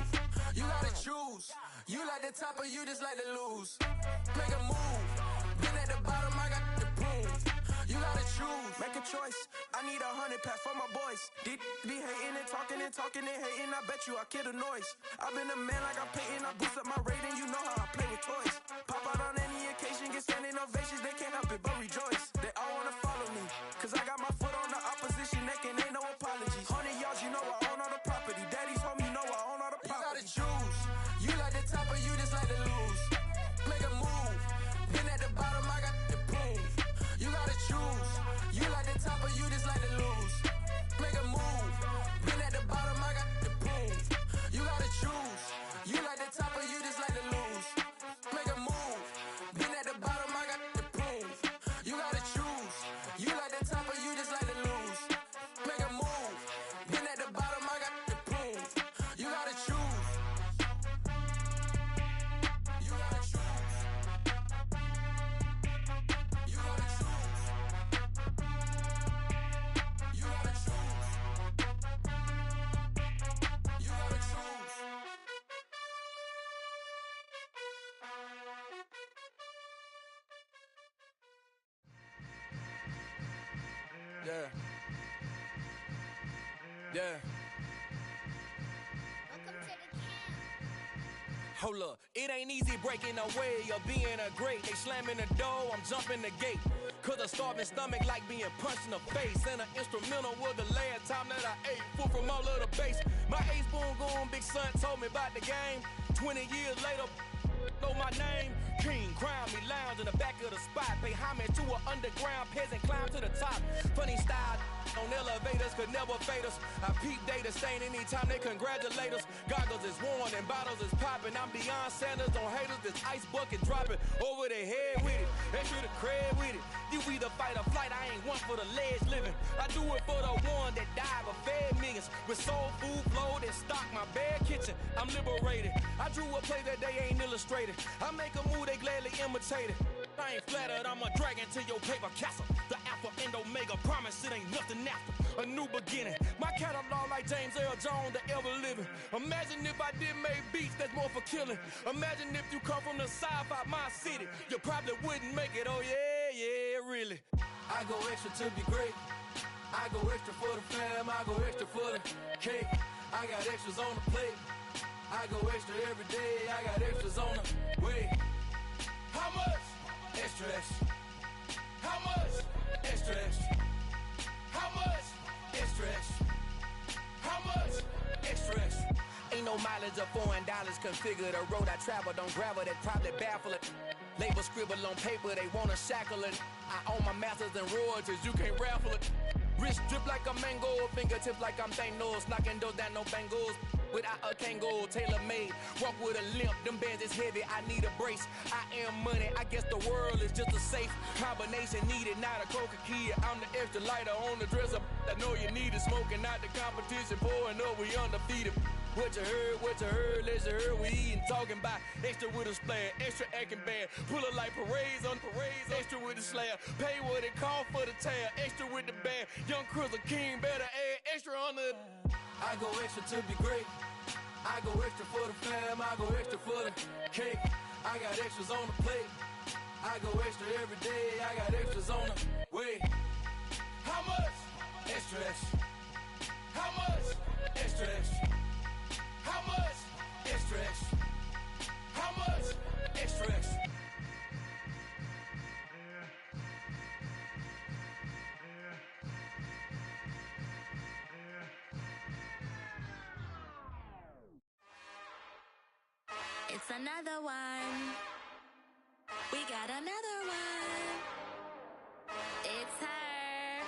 You gotta choose. You like the top or you just like to lose. Make a move. Been at the bottom, I got the proof. You gotta choose. Make a choice. I need 100 pack for my boys. Be hating and talking and hating. I bet you I kill the noise. I've been a man like I'm Peyton. I boost up my rating. You know how I play with toys. Pop out on any occasion, get standing ovations. They can't help it but rejoice. They all wanna follow me, cause I got my foot on the opposition neck and ain't no apologies. 100 yards, you know I own all the property. Daddy's home, you know I own all the property. You gotta choose. You like the top or you just like to lose. Make a move. Been at the bottom, I got the proof. You gotta choose. You like the top or you just like to lose. Make a move. Been at the bottom, I got the proof. You gotta choose. You like the top or you just like to lose. Make a move. Been at the bottom, I got the proof. You gotta choose. You like the top or you just like to lose. Make a move. Been at the bottom, I got the proof. You gotta choose. You gotta choose. You gotta choose. You gotta choose. You gotta choose. Yeah. Yeah. Hold up, it ain't easy breaking away or being a great. They slamming the door, I'm jumping the gate. Cause a starving stomach like being punched in the face. And an instrumental was the last time that I ate food from all of the bass. My ace boom goon big son told me about the game. 20 years later, know my name. King crown me lounge in the back of the spot. Pay homage to an underground peasant, climb to the top. Funny style, on elevators could never fade us. I peep data stain anytime they congratulate us. Goggles is worn and bottles is popping. I'm Deion Sanders on haters, this ice bucket dropping over their head with it. Extra the cred with it. You either fight or flight, I ain't one for the ledge living. I do it for the one that died but fed millions. With soul food flow that stock my bare kitchen. I'm liberated. I drew a play that they ain't illustrated. I make a move they gladly imitate it. I ain't flattered, I'm a dragon to your paper castle. The Alpha and Omega, promise it ain't nothing after. A new beginning. My catalog like James Earl Jones, the ever living. Imagine if I did make beats that's more for killing. Imagine if you come from the sci-fi, my city. You probably wouldn't make it, oh yeah, really. I go extra to be great. I go extra for the fam, I go extra for the cake. I got extras on the plate. I go extra every day, I got extras on the way. How much? Extra, extra. How much? Extra, extra. How much? Extra, extra. How much? Extra, extra. Ain't no mileage of $4 configure the road I travel. Don't gravel, that probably baffle it. Label scribble on paper, they wanna shackle it. I own my masters and royalties, you can't raffle it. Wrist drip like a mango, fingertips like I'm Thanos. Knocking those down, no bangles. Without a Kango, tailor-made. Walk with a limp, them bands is heavy, I need a brace. I am money, I guess the world is just a safe combination needed, not a coca key. I'm the extra lighter on the dresser. I know you need it, smoking out the competition, pouring up, we undefeated. What you heard, let's heard, we eatin', talking about extra with a splash, extra acting bad, pull it like parades on parades, extra with the slab, pay what it cost for the tab, extra with the band, young Crizzle King, better add extra on the. I go extra to be great. I go extra for the fam, I go extra for the cake. I got extras on the plate. I go extra every day, I got extras on the way. How much? Extra, extra. How much? Extra, extra. How much? Extra, extra. How much? Extra, extra. It's another one. We got another one. It's her.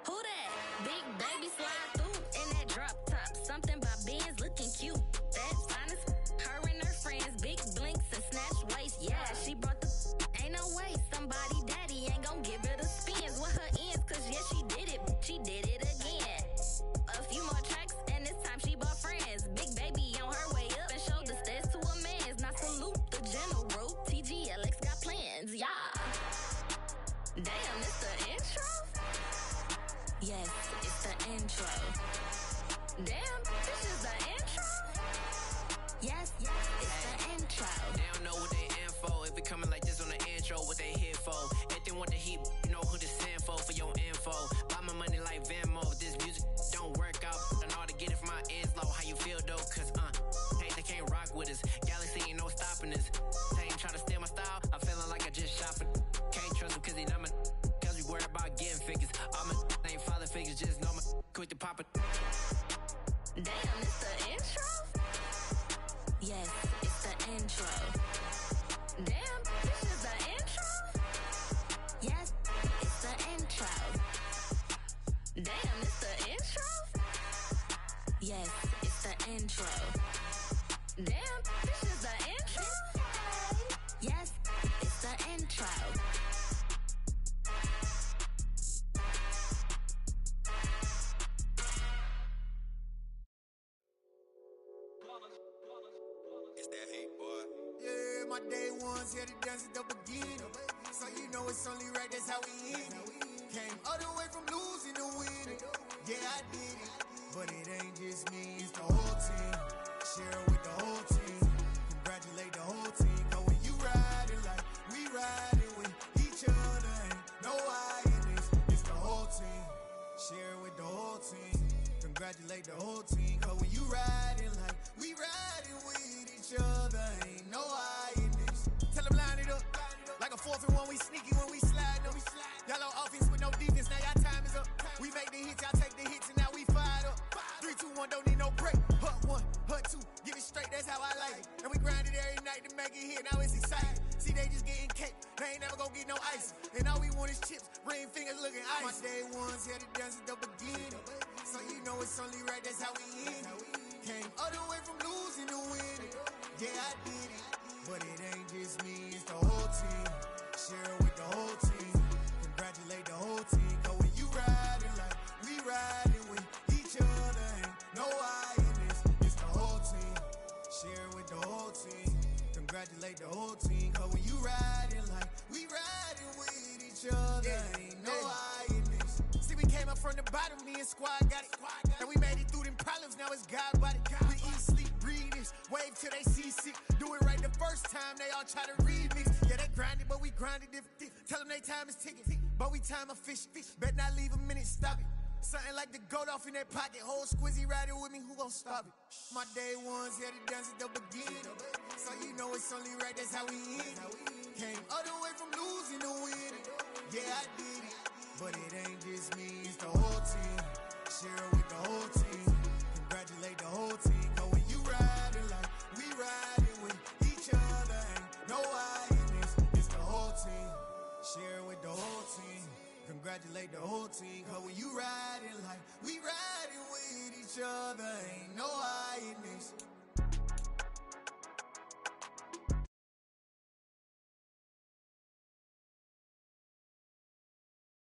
Who that? Big baby slide through in that drop top. Something by Benz looking cute. That's honest. Her and her friends, big blinks and snatch waist. Yeah, she brought the. Ain't no way somebody daddy ain't gon' give her the spins with her ends. Cause yeah, she did it. She did it again. A few more tracks and this time she bought friends. Big baby on her way up and showed the stairs to a man's. Now salute the general. TGLX got plans, yeah. Damn, it's the intro? Yes, it's the intro. Damn, this is the intro? Yes, it's the intro. They don't know what they in for. If we coming like this on the intro, what they here for? If they want the heat, you know who to send for your info. Buy my money like Venmo. If this music don't work out, I know how to get it from my ends low. How you feel though? Cause hey, they can't rock with us. Galaxy ain't no stopping us. They ain't trying to steal my style. I'm feeling like I just shopping. Can't trust him cause he not my. Cause we worried about getting figures. All my ain't father figures, just know my quick to pop it. Damn, it's the intro? Yes, it's the intro. Damn, this is the intro? Yes, it's the intro. Damn, it's the intro? Yes, it's the intro. Damn, this is the intro? Yes, it's the intro. It's that hate, boy. Yeah, my day ones here to dance at the beginning. So you know it's only right, that's how we end it. Came all the way from losing to winning. Yeah, I did it. But it ain't just me, it's the whole team. Share it with the whole team. Congratulate the whole team. Cause when you riding like we riding with each other, ain't no I in this. It's the whole team. Share it with the whole team. Congratulate the whole team. Cause when you riding like we riding with each other, ain't no I in this. Tell them line it up. Like a 4th and 1, we sneaky when we slide them. Y'all on offense with no defense, now y'all time is up. We make the hits, y'all take the hits, and now we fired up. 3, 2, 1, don't need no break. Hut 1, hut 2, get it straight, that's how I like it. And we grind it every night to make it hit, now it's exciting. See, they just getting cake, they ain't never gonna get no ice. And And all we want is chips, ring fingers looking ice. My day ones had to dance at the beginning. So you know it's only right, that's how we end it. Came all the way from losing to winning. Yeah, I did it. But it ain't just me, it's the whole team. Share it with the whole team. Congratulate the whole team. Cause when you riding like we riding with each other, ain't no I in this. It's the whole team. Share it with the whole team. Congratulate the whole team. Cause when you riding like we riding with each other, ain't no I in this. See, we came up from the bottom, me and squad got it. And we made it through them problems, now it's God body. We eat, sleep, breathe this. Wave till they see sick. Do it right the first time, they all try to remix. Yeah, they grinded, but we grinded different. Tell them they time is ticking, but we time a fish. Bet not leave a minute, stop it. Something like the goat off in that pocket. Whole squizzy riding with me, who gon' stop it? My day ones had to dance at the beginning. So you know it's only right, that's how we end it. Came all the way from losing to winning. Yeah, I did it. But it ain't just me, it's the whole team. Share it with the whole team. Congratulate the whole team. Cause when you riding like we riding with each other, ain't no I in this. It's the whole team. Share it with the whole team. Congratulate the whole team. Cause when you riding like we riding with each other,